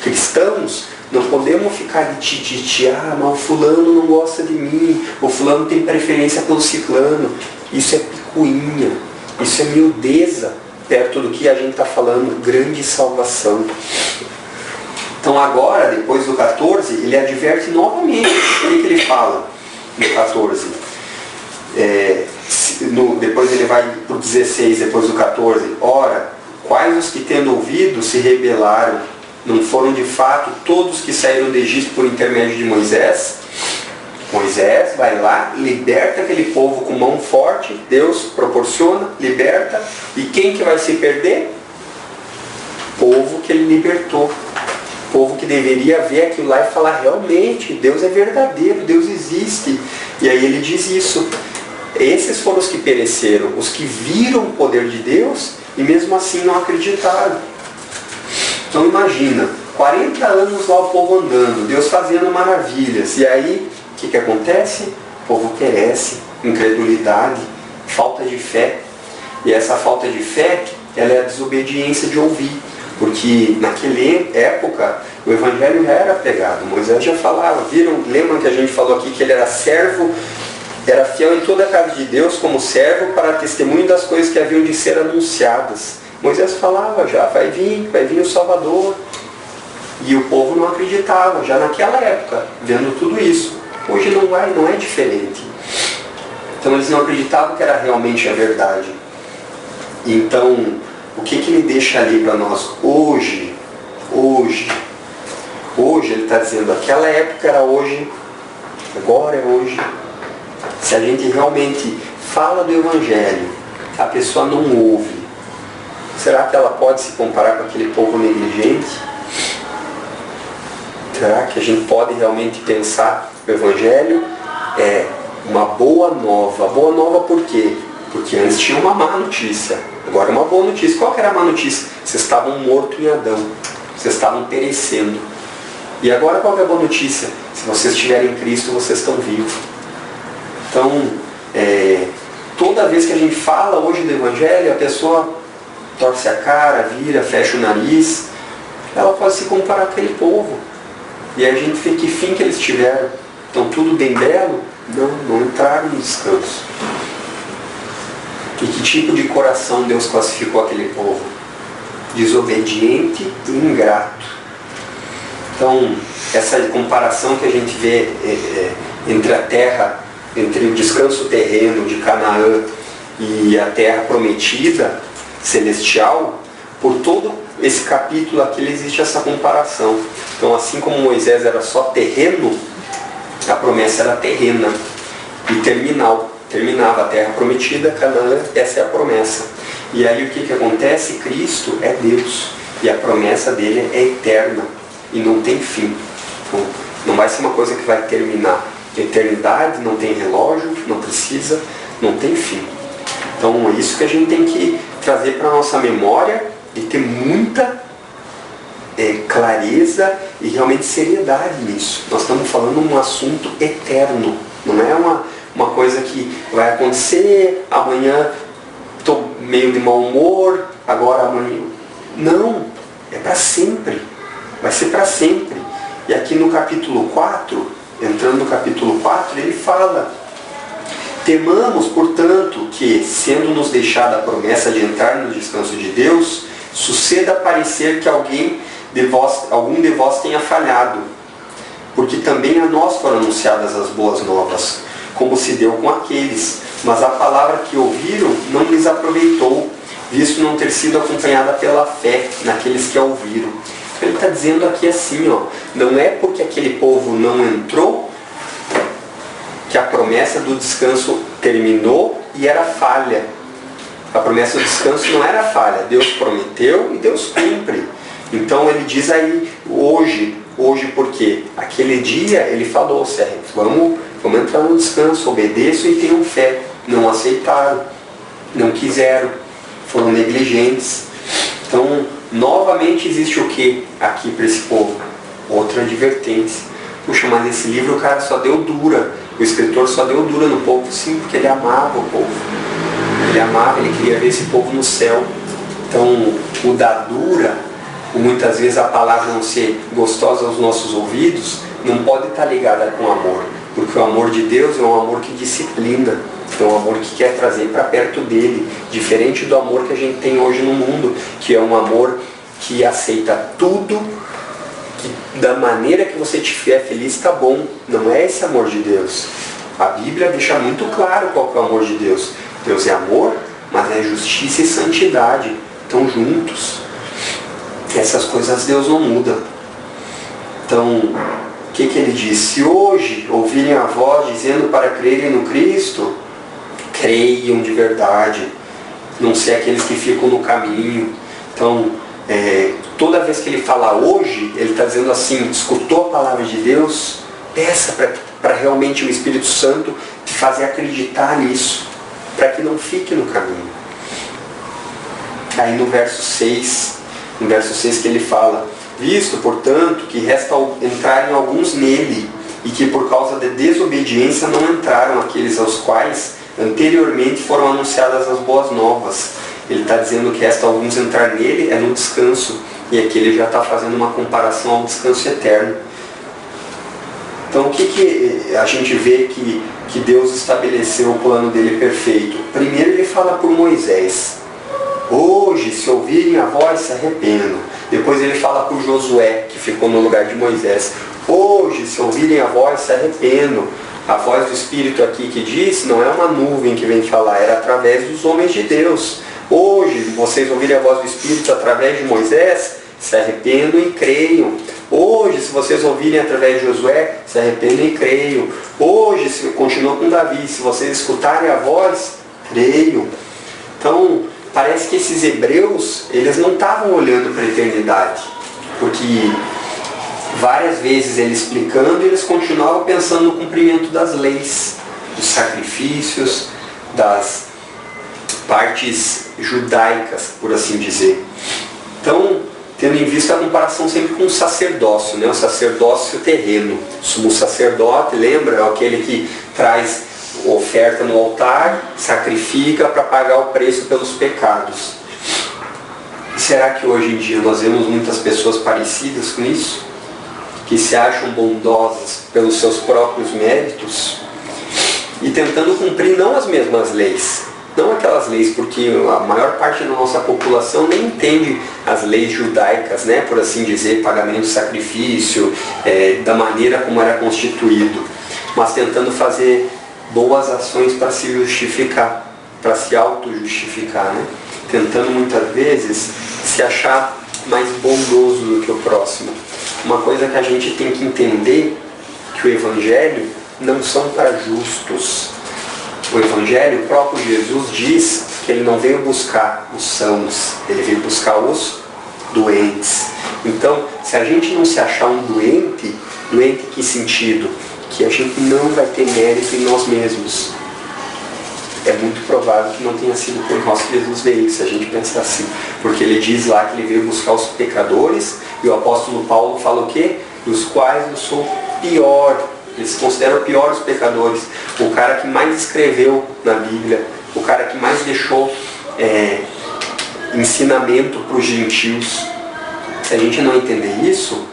cristãos, não podemos ficar de tititi: mas o fulano não gosta de mim, o fulano tem preferência pelo ciclano. Isso é picuinha, isso é miudeza perto do que a gente está falando, grande salvação. Então agora, depois do 14, ele adverte novamente. O que ele fala no 14? Depois ele vai para o 16, depois do 14. Ora, quais os que tendo ouvido se rebelaram? Não foram de fato todos que saíram do Egito por intermédio de Moisés? Moisés vai lá, liberta aquele povo com mão forte, Deus proporciona, liberta, e quem que vai se perder? O povo que ele libertou. O povo que deveria ver aquilo lá e falar: realmente, Deus é verdadeiro, Deus existe. E aí ele diz isso. Esses foram os que pereceram, os que viram o poder de Deus, e mesmo assim não acreditaram. Então imagina, 40 anos lá o povo andando, Deus fazendo maravilhas, e aí o que acontece? O povo perece, incredulidade, falta de fé. E essa falta de fé, ela é a desobediência de ouvir. Porque naquela época o Evangelho já era pregado. Moisés já falava, lembram que a gente falou aqui que ele era servo, era fiel em toda a casa de Deus como servo para testemunho das coisas que haviam de ser anunciadas. Moisés falava já, vai vir o Salvador. E o povo não acreditava, já naquela época, vendo tudo isso. Hoje não é diferente. Então eles não acreditavam que era realmente a verdade. Então, o que ele deixa ali para nós? Hoje ele está dizendo, aquela época era hoje, agora é hoje. Se a gente realmente fala do Evangelho, a pessoa não ouve, será que ela pode se comparar com aquele povo negligente? Será que a gente pode realmente pensar que o Evangelho é uma boa nova? Boa nova por quê? Porque antes tinha uma má notícia. Agora é uma boa notícia. Qual que era a má notícia? Vocês estavam mortos em Adão. Vocês estavam perecendo. E agora qual que é a boa notícia? Se vocês estiverem em Cristo, vocês estão vivos. Então, toda vez que a gente fala hoje do Evangelho, a pessoa torce a cara, vira, fecha o nariz. Ela pode se comparar com aquele povo. E a gente vê que fim que eles tiveram. Então tudo bem belo? Não entraram no descanso. E que tipo de coração Deus classificou aquele povo? Desobediente e ingrato. Então, essa comparação que a gente vê entre a terra, entre o descanso terreno de Canaã e a terra prometida, celestial, por todo esse capítulo aqui existe essa comparação. Então, assim como Moisés era só terreno, a promessa era terrena e terminal. Terminava a terra prometida, Canaã, essa é a promessa. E aí o que acontece? Cristo é Deus. E a promessa dele é eterna. E não tem fim. Então, não vai ser uma coisa que vai terminar. Eternidade, não tem relógio, não precisa, não tem fim. Então é isso que a gente tem que trazer para a nossa memória e ter muita clareza e realmente seriedade nisso. Nós estamos falando de um assunto eterno. Não é uma coisa que vai acontecer, amanhã estou meio de mau humor, agora amanhã... Não, é para sempre. Vai ser para sempre. E aqui no capítulo 4, entrando no capítulo 4, ele fala: temamos, portanto, que, sendo-nos deixada a promessa de entrar no descanso de Deus, suceda parecer que algum de vós tenha falhado. Porque também a nós foram anunciadas as boas novas, como se deu com aqueles, mas a palavra que ouviram não lhes aproveitou, visto não ter sido acompanhada pela fé naqueles que a ouviram. Ele está dizendo aqui assim, não é porque aquele povo não entrou que a promessa do descanso terminou e era falha. A promessa do descanso não era falha. Deus prometeu e Deus cumpre. Então ele diz aí, hoje porque aquele dia ele falou, vamos entrar no descanso, obedeçam e tenham fé. Não aceitaram, não quiseram, foram negligentes. Então, novamente existe o que aqui para esse povo? Outra advertência. Puxa, mas esse livro o cara só deu dura. O escritor só deu dura no povo, sim, porque ele amava o povo. Ele amava, ele queria ver esse povo no céu. Então, o da dura, muitas vezes a palavra não ser gostosa aos nossos ouvidos, não pode estar ligada com amor. Porque o amor de Deus é um amor que disciplina. É um amor que quer trazer para perto dele. Diferente do amor que a gente tem hoje no mundo, que é um amor que aceita tudo, que da maneira que você estiver feliz está bom. Não é esse amor de Deus. A Bíblia deixa muito claro qual que é o amor de Deus. Deus é amor, mas é justiça e santidade. Estão juntos. Essas coisas Deus não muda. Então, o que ele diz? Se hoje ouvirem a voz dizendo para crerem no Cristo, creiam de verdade, não ser aqueles que ficam no caminho. Então, toda vez que ele fala hoje, ele está dizendo assim, escutou a palavra de Deus, peça para realmente o Espírito Santo te fazer acreditar nisso, para que não fique no caminho. Aí no verso 6 que ele fala: visto, portanto, que resta entrarem alguns nele, e que por causa de desobediência não entraram aqueles aos quais anteriormente foram anunciadas as boas novas. Ele está dizendo que resta alguns entrar nele, é no descanso, e aqui ele já está fazendo uma comparação ao descanso eterno. Então o que a gente vê que Deus estabeleceu o plano dele perfeito? Primeiro ele fala por Moisés: hoje, se ouvirem a voz, se arrependam. Depois ele fala por Josué, que ficou no lugar de Moisés: hoje, se ouvirem a voz, se arrependam. A voz do Espírito aqui que diz, não é uma nuvem que vem falar, era através dos homens de Deus. Hoje, vocês ouvirem a voz do Espírito através de Moisés, se arrependam e creiam. Hoje, se vocês ouvirem através de Josué, se arrependam e creiam. Hoje, continua com Davi, se vocês escutarem a voz, creiam. Então, parece que esses hebreus, eles não estavam olhando para a eternidade, porque várias vezes ele explicando, eles continuavam pensando no cumprimento das leis, dos sacrifícios, das partes judaicas, por assim dizer. Então, tendo em vista a comparação sempre com o sacerdócio, né? O sacerdócio terreno. O sumo sacerdote, lembra? É aquele que traz oferta no altar, sacrifica para pagar o preço pelos pecados. E será que hoje em dia nós vemos muitas pessoas parecidas com isso? Que se acham bondosas pelos seus próprios méritos e tentando cumprir não as mesmas leis, não aquelas leis, porque a maior parte da nossa população nem entende as leis judaicas, né, por assim dizer, pagamento de sacrifício, da maneira como era constituído, mas tentando fazer boas ações para se justificar, para se auto-justificar, né? Tentando muitas vezes se achar mais bondoso do que o próximo. Uma coisa que a gente tem que entender, que o Evangelho não são para justos. O Evangelho, o próprio Jesus diz que ele não veio buscar os sãos, ele veio buscar os doentes. Então, se a gente não se achar um doente em que sentido? Que a gente não vai ter mérito em nós mesmos. É muito provável que não tenha sido por nós que Jesus veio, se a gente pensar assim. Porque ele diz lá que ele veio buscar os pecadores, e o apóstolo Paulo fala o quê? Dos quais eu sou pior. Eles consideram pior os pecadores. O cara que mais escreveu na Bíblia, o cara que mais deixou ensinamento para os gentios. Se a gente não entender isso,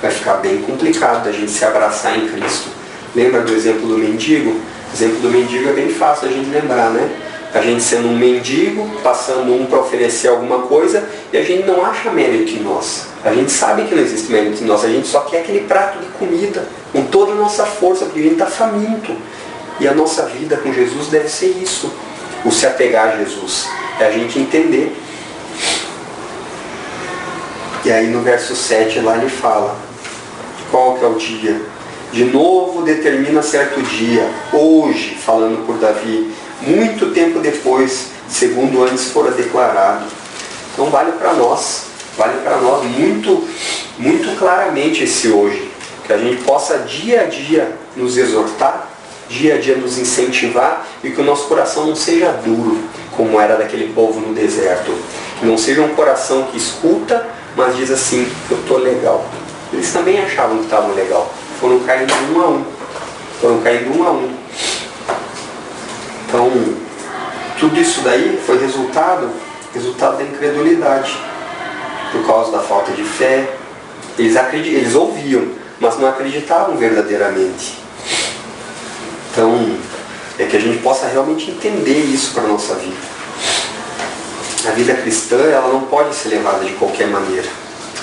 vai ficar bem complicado a gente se abraçar em Cristo. Lembra do exemplo do mendigo? O exemplo do mendigo é bem fácil a gente lembrar, né? A gente sendo um mendigo, passando um para oferecer alguma coisa, e a gente não acha mérito em nós. A gente sabe que não existe mérito em nós, a gente só quer aquele prato de comida, com toda a nossa força, porque a gente está faminto. E a nossa vida com Jesus deve ser isso. O se apegar a Jesus. É a gente entender. E aí no verso 7 lá ele fala, qual que é o dia? De novo determina certo dia, hoje, falando por Davi, muito tempo depois, segundo antes fora declarado. Então vale para nós muito, muito claramente esse hoje. Que a gente possa dia a dia nos exortar, dia a dia nos incentivar, e que o nosso coração não seja duro, como era daquele povo no deserto. Que não seja um coração que escuta, mas diz assim, eu estou legal. Eles também achavam que estavam legal. Foram caindo um a um. Então, tudo isso daí foi resultado da incredulidade. Por causa da falta de fé. Eles ouviam, mas não acreditavam verdadeiramente. Então, é que a gente possa realmente entender isso para a nossa vida. A vida cristã, ela não pode ser levada de qualquer maneira.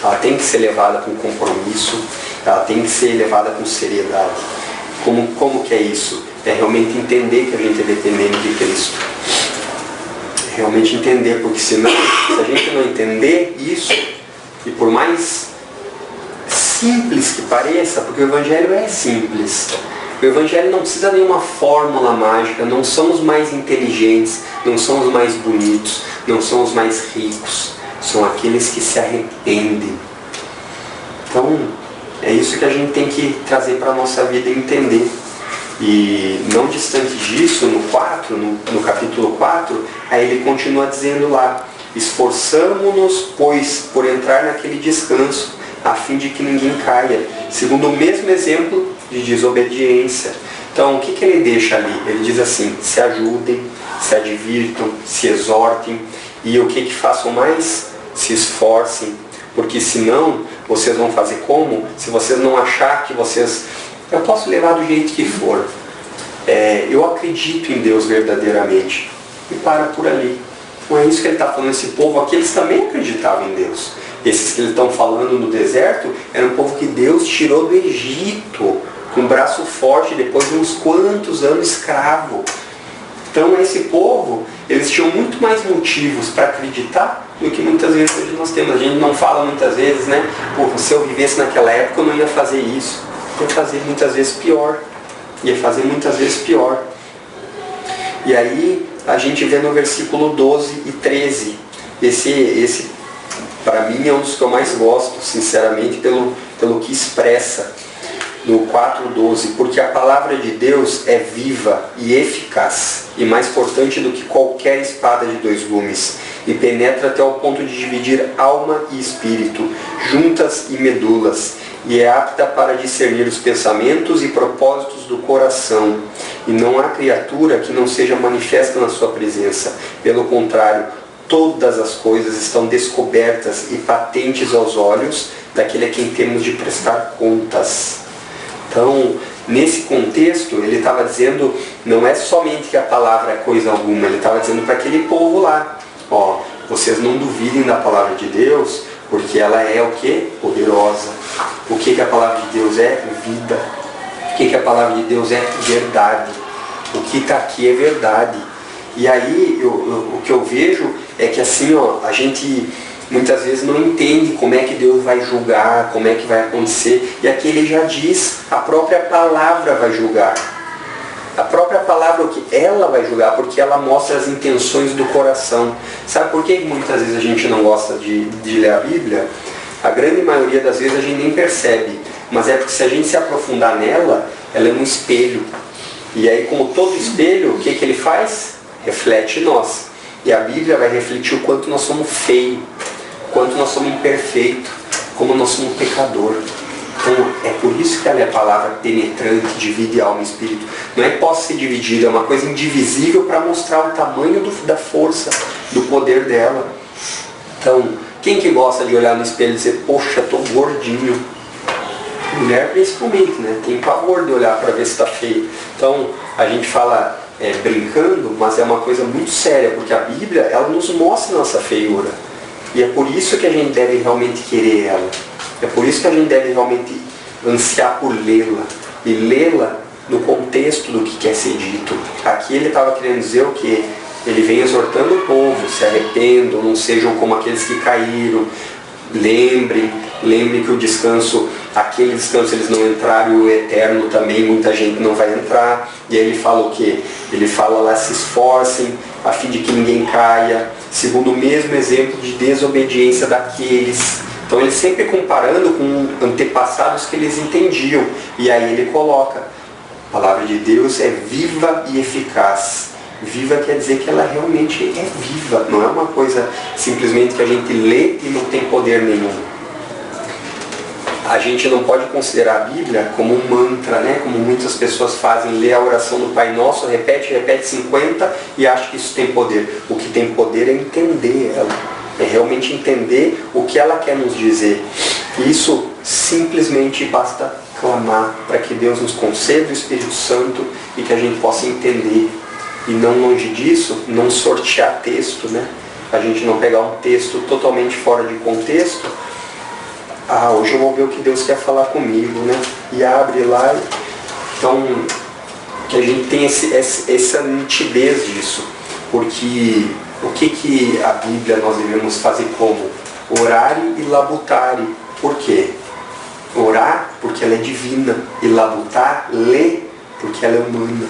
Ela tem que ser levada com compromisso, ela tem que ser levada com seriedade. Como que é isso? É realmente entender que a gente é dependente de Cristo. Realmente entender, porque senão, se a gente não entender isso, e por mais simples que pareça, porque o Evangelho é simples. O Evangelho não precisa de nenhuma fórmula mágica, não são os mais inteligentes, não são os mais bonitos, não são os mais ricos. São aqueles que se arrependem. Então, é isso que a gente tem que trazer para a nossa vida e entender. E não distante disso, no capítulo 4, aí ele continua dizendo lá, Esforçamo-nos, pois, por entrar naquele descanso, a fim de que ninguém caia, segundo o mesmo exemplo de desobediência. Então, o que ele deixa ali? Ele diz assim: se ajudem, se advirtam, se exortem, e o que façam mais? Se esforcem, porque senão vocês vão fazer como? Se vocês não achar que vocês... Eu posso levar do jeito que for. Eu acredito em Deus verdadeiramente. E para por ali. Não é isso que ele está falando. Esse povo aqui, eles também acreditavam em Deus. Esses que eles estão falando no deserto, era um povo que Deus tirou do Egito, com um braço forte, depois de uns quantos anos escravo. Então esse povo, eles tinham muito mais motivos para acreditar do que muitas vezes hoje nós temos. A gente não fala muitas vezes, né? Pô, se eu vivesse naquela época eu não ia fazer isso. Ia fazer muitas vezes pior. Ia fazer muitas vezes pior. E aí a gente vê no versículo 12 e 13. Esse para mim é um dos que eu mais gosto, sinceramente, pelo que expressa. No 4:12, porque a palavra de Deus é viva e eficaz, e mais cortante do que qualquer espada de 2 gumes, e penetra até o ponto de dividir alma e espírito, juntas e medulas, e é apta para discernir os pensamentos e propósitos do coração. E não há criatura que não seja manifesta na sua presença. Pelo contrário, todas as coisas estão descobertas e patentes aos olhos daquele a quem temos de prestar contas. Então, nesse contexto, ele estava dizendo, não é somente que a palavra é coisa alguma, ele estava dizendo para aquele povo lá, ó, vocês não duvidem da palavra de Deus, porque ela é o que? Poderosa. O que a palavra de Deus é? Vida. O que a palavra de Deus é? Verdade. O que está aqui é verdade. E aí, o que eu vejo é que assim, ó, a gente muitas vezes não entende como é que Deus vai julgar, como é que vai acontecer. E aqui ele já diz, a própria palavra vai julgar. A própria palavra, o que ela vai julgar, porque ela mostra as intenções do coração. Sabe por que muitas vezes a gente não gosta de ler a Bíblia? A grande maioria das vezes a gente nem percebe. Mas é porque se a gente se aprofundar nela, ela é um espelho. E aí, como todo espelho, o que ele faz? Reflete nós. E a Bíblia vai refletir o quanto nós somos feios, o quanto nós somos imperfeitos, como nós somos pecador. Então, é por isso que ela é a palavra penetrante, divide alma e espírito. Não é que possa ser dividida, é uma coisa indivisível para mostrar o tamanho da força, do poder dela. Então, quem que gosta de olhar no espelho e dizer, poxa, estou gordinho? Mulher principalmente, né? Tem pavor de olhar para ver se está feio. Então, a gente fala brincando, mas é uma coisa muito séria, porque a Bíblia, ela nos mostra a nossa feiura. E é por isso que a gente deve realmente querer ela. É por isso que a gente deve realmente ansiar por lê-la. E lê-la no contexto do que quer ser dito. Aqui ele estava querendo dizer o quê? Ele vem exortando o povo, se arrependam, não sejam como aqueles que caíram. Lembrem que o descanso, aquele descanso eles não entraram, e o eterno também muita gente não vai entrar. E aí ele fala o quê? Ele fala lá, se esforcem a fim de que ninguém caia, segundo o mesmo exemplo de desobediência daqueles. Então ele sempre comparando com antepassados que eles entendiam. E aí ele coloca, a palavra de Deus é viva e eficaz. Viva quer dizer que ela realmente é viva, não é uma coisa simplesmente que a gente lê e não tem poder nenhum. A gente não pode considerar a Bíblia como um mantra, né? Como muitas pessoas fazem, lê a oração do Pai Nosso, repete 50 e acha que isso tem poder. O que tem poder é entender ela, é realmente entender o que ela quer nos dizer. Isso simplesmente basta clamar para que Deus nos conceda o Espírito Santo e que a gente possa entender. E não longe disso, não sortear texto, né? A gente não pegar um texto totalmente fora de contexto. Ah, hoje eu vou ver o que Deus quer falar comigo, né? E abre lá. Então, que a gente tenha essa nitidez disso. Porque o que a Bíblia nós devemos fazer como? Orare e labutare. Por quê? Orar porque ela é divina. E labutar, ler, porque ela é humana.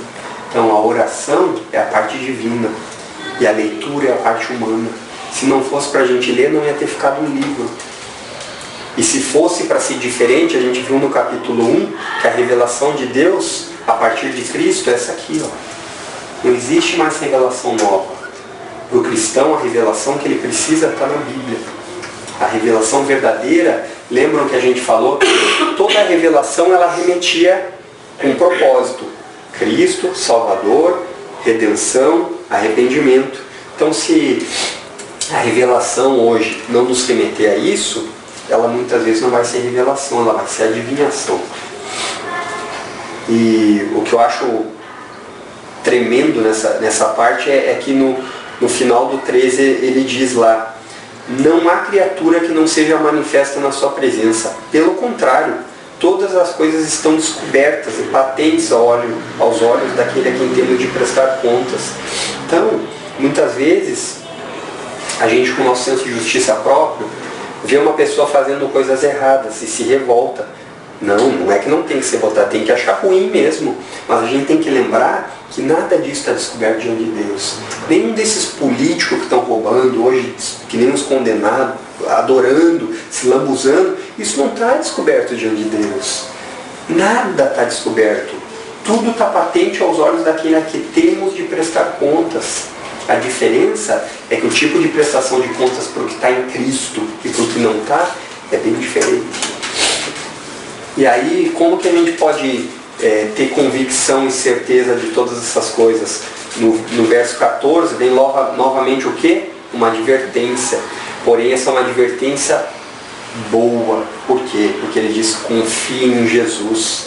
Então a oração é a parte divina e a leitura é a parte humana. Se não fosse para a gente ler, não ia ter ficado um livro. E se fosse para ser diferente, a gente viu no capítulo 1 que a revelação de Deus a partir de Cristo é essa aqui, ó. Não existe mais revelação nova. Para o cristão, a revelação que ele precisa está na Bíblia. A revelação verdadeira, lembram que a gente falou? Toda a revelação ela remetia com um propósito. Cristo, Salvador, redenção, arrependimento. Então, se a revelação hoje não nos remeter a isso, ela muitas vezes não vai ser revelação, ela vai ser adivinhação. E o que eu acho tremendo nessa parte é que no final do 13 ele diz lá: não há criatura que não seja manifesta na sua presença. Pelo contrário, todas as coisas estão descobertas e patentes aos olhos daquele a quem temos de prestar contas. Então, muitas vezes, a gente, com o nosso senso de justiça próprio, vê uma pessoa fazendo coisas erradas e se revolta. Não é que não tem que ser votado, tem que achar ruim mesmo. Mas a gente tem que lembrar que nada disso está descoberto diante de Deus. Nenhum desses políticos que estão roubando hoje, que nem os condenados, adorando, se lambuzando, isso não está descoberto diante de Deus. Nada está descoberto. Tudo está patente aos olhos daquele a que temos de prestar contas. A diferença é que o tipo de prestação de contas para o que está em Cristo e para o que não está é bem diferente. E aí, como que a gente pode ter convicção e certeza de todas essas coisas? No verso 14, vem novamente o quê? Uma advertência. Porém, essa é uma advertência boa. Por quê? Porque ele diz: confie em Jesus.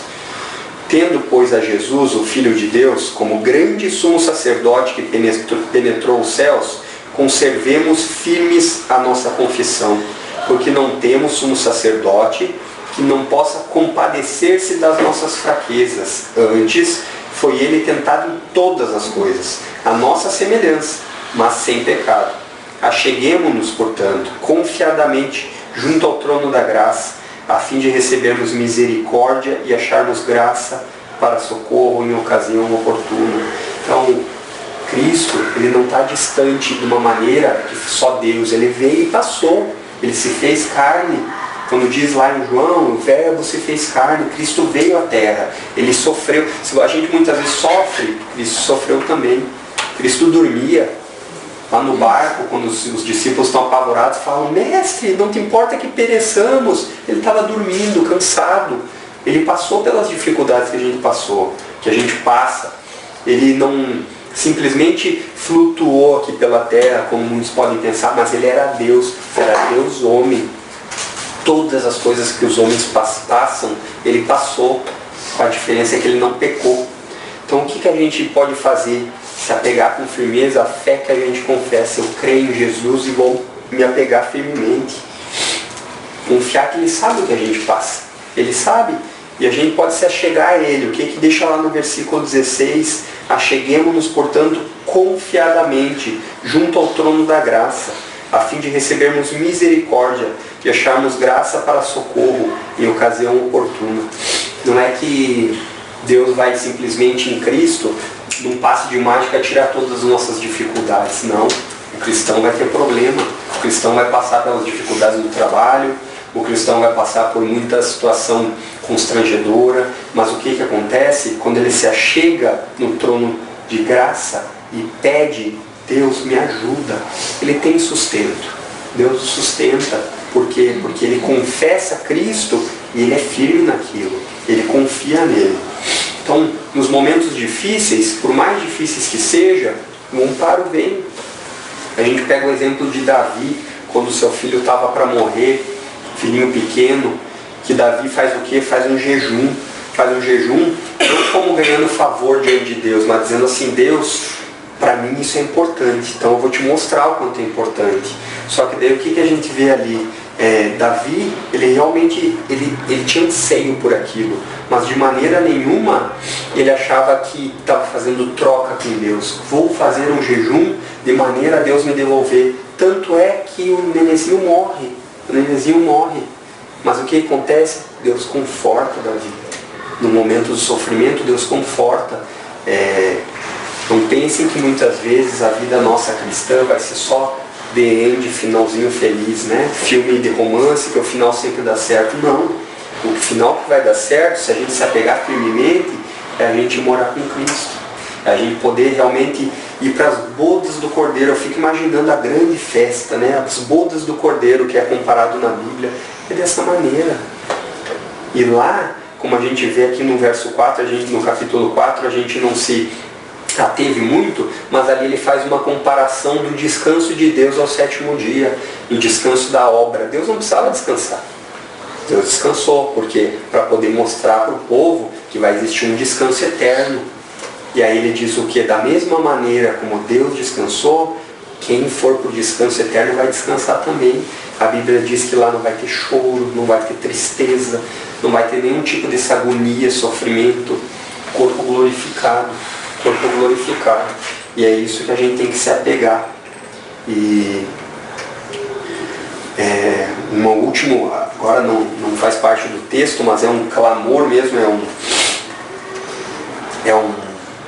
Tendo, pois, a Jesus, o Filho de Deus, como grande sumo sacerdote que penetrou os céus, conservemos firmes a nossa confissão, porque não temos sumo sacerdote que não possa compadecer-se das nossas fraquezas. Antes, foi ele tentado em todas as coisas, a nossa semelhança, mas sem pecado. Acheguemo-nos, portanto, confiadamente junto ao trono da graça, a fim de recebermos misericórdia e acharmos graça para socorro em ocasião oportuna. Então, Cristo, ele não está distante de uma maneira que só Deus. Ele veio e passou. Ele se fez carne. Quando diz lá em João, o verbo se fez carne, Cristo veio à terra. Ele sofreu. A gente muitas vezes sofre, Cristo sofreu também. Cristo dormia. Lá no barco, quando os discípulos estão apavorados, falam: mestre, não te importa que pereçamos. Ele estava dormindo, cansado. Ele passou pelas dificuldades que a gente passou, que a gente passa. Ele não simplesmente flutuou aqui pela terra, como muitos podem pensar, mas ele era Deus homem. Todas as coisas que os homens passam, ele passou. A diferença é que ele não pecou. Então, o que a gente pode fazer? Se apegar com firmeza à fé que a gente confessa. Eu creio em Jesus e vou me apegar firmemente. Confiar que Ele sabe o que a gente passa. Ele sabe. E a gente pode se achegar a Ele. O que deixa lá no versículo 16? Acheguemo-nos, portanto, confiadamente, junto ao trono da graça, a fim de recebermos misericórdia e acharmos graça para socorro em ocasião oportuna. Não é que Deus vai simplesmente em Cristo, num passe de mágica, tirar todas as nossas dificuldades. Não. O cristão vai ter problema. O cristão vai passar pelas dificuldades do trabalho. O cristão vai passar por muita situação constrangedora. Mas o que acontece? Quando ele se achega no trono de graça e pede: Deus, me ajuda. Ele tem sustento. Deus o sustenta. Por quê? Porque ele confessa Cristo e ele é firme naquilo. Ele confia nele. Então, nos momentos difíceis, por mais difíceis que seja, um amparo vem. A gente pega o exemplo de Davi, quando seu filho estava para morrer, filhinho pequeno, que Davi faz o quê? Faz um jejum. Faz um jejum, não como ganhando favor diante de Deus, mas dizendo assim: Deus, para mim isso é importante, então eu vou te mostrar o quanto é importante. Só que daí o que a gente vê ali? Davi, ele realmente ele tinha anseio por aquilo, mas de maneira nenhuma ele achava que estava fazendo troca com Deus. Vou fazer um jejum de maneira a Deus me devolver. Tanto é que o nenenzinho morre. Mas o que acontece? Deus conforta Davi. No momento do sofrimento, Deus conforta. Não pensem que muitas vezes a vida nossa cristã vai ser só the end, finalzinho feliz, né? Filme de romance que o final sempre dá certo. Não. O final que vai dar certo, se a gente se apegar firmemente, é a gente morar com Cristo. É a gente poder realmente ir para as bodas do Cordeiro. Eu fico imaginando a grande festa, né? As bodas do Cordeiro, que é comparado na Bíblia, é dessa maneira. E lá, como a gente vê aqui no verso 4, no capítulo 4, a gente não se ateve muito, mas ali ele faz uma comparação do descanso de Deus ao sétimo dia, do descanso da obra. Deus não precisava descansar. Deus descansou, porque para poder mostrar para o povo que vai existir um descanso eterno. E aí ele diz o que? Da mesma maneira como Deus descansou, quem for para o descanso eterno vai descansar também. A Bíblia diz que lá não vai ter choro, não vai ter tristeza, não vai ter nenhum tipo dessa agonia, sofrimento, corpo glorificado. Corpo glorificado. E é isso que a gente tem que se apegar. E uma última, agora não faz parte do texto, mas é um clamor mesmo, é um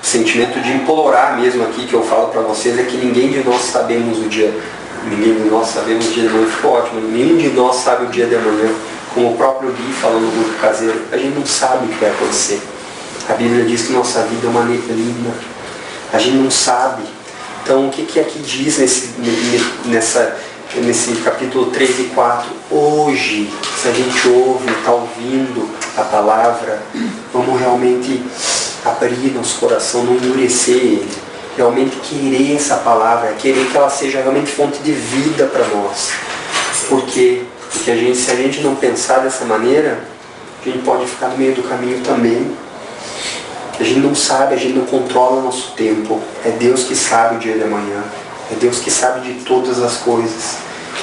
sentimento de implorar mesmo aqui que eu falo para vocês, é que ninguém de nós sabemos o dia de amanhã. Ficou ótimo, nenhum de nós sabe o dia de amanhã. Como o próprio Gui falando no grupo caseiro, a gente não sabe o que vai acontecer. A Bíblia diz que nossa vida é uma neblina. A gente não sabe. Então o que é que diz nesse capítulo 3 e 4? Hoje, se a gente ouve, está ouvindo a palavra, vamos realmente abrir nosso coração, não endurecer ele. Realmente querer essa palavra, querer que ela seja realmente fonte de vida para nós. Por quê? Porque se a gente não pensar dessa maneira, a gente pode ficar no meio do caminho também. A gente não sabe, a gente não controla o nosso tempo. É Deus que sabe o dia de amanhã. É Deus que sabe de todas as coisas.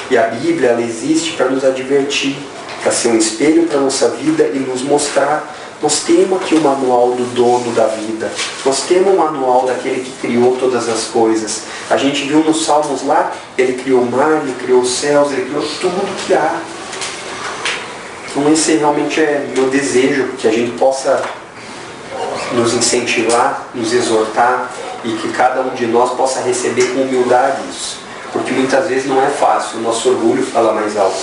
E a Bíblia, ela existe para nos advertir, para ser um espelho para a nossa vida e nos mostrar. Nós temos aqui o manual do dono da vida. Nós temos o manual daquele que criou todas as coisas. A gente viu nos Salmos lá, ele criou o mar, ele criou os céus, ele criou tudo que há. Então esse realmente é meu desejo, que a gente possa nos incentivar, nos exortar e que cada um de nós possa receber com humildade isso. Porque muitas vezes não é fácil, o nosso orgulho fala mais alto.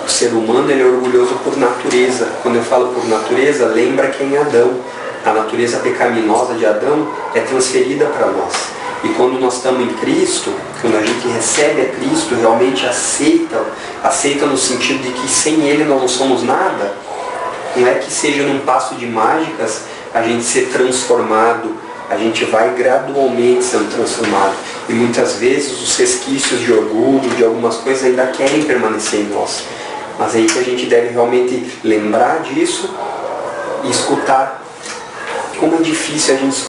O ser humano, ele é orgulhoso por natureza. Quando eu falo por natureza, lembra quem é Adão. A natureza pecaminosa de Adão é transferida para nós. E quando nós estamos em Cristo, quando a gente recebe a Cristo, realmente aceita no sentido de que sem Ele nós não somos nada, não é que seja num passo de mágicas a gente ser transformado, a gente vai gradualmente sendo transformado. E muitas vezes os resquícios de orgulho, de algumas coisas ainda querem permanecer em nós. Mas é aí que a gente deve realmente lembrar disso e escutar. Como é difícil a gente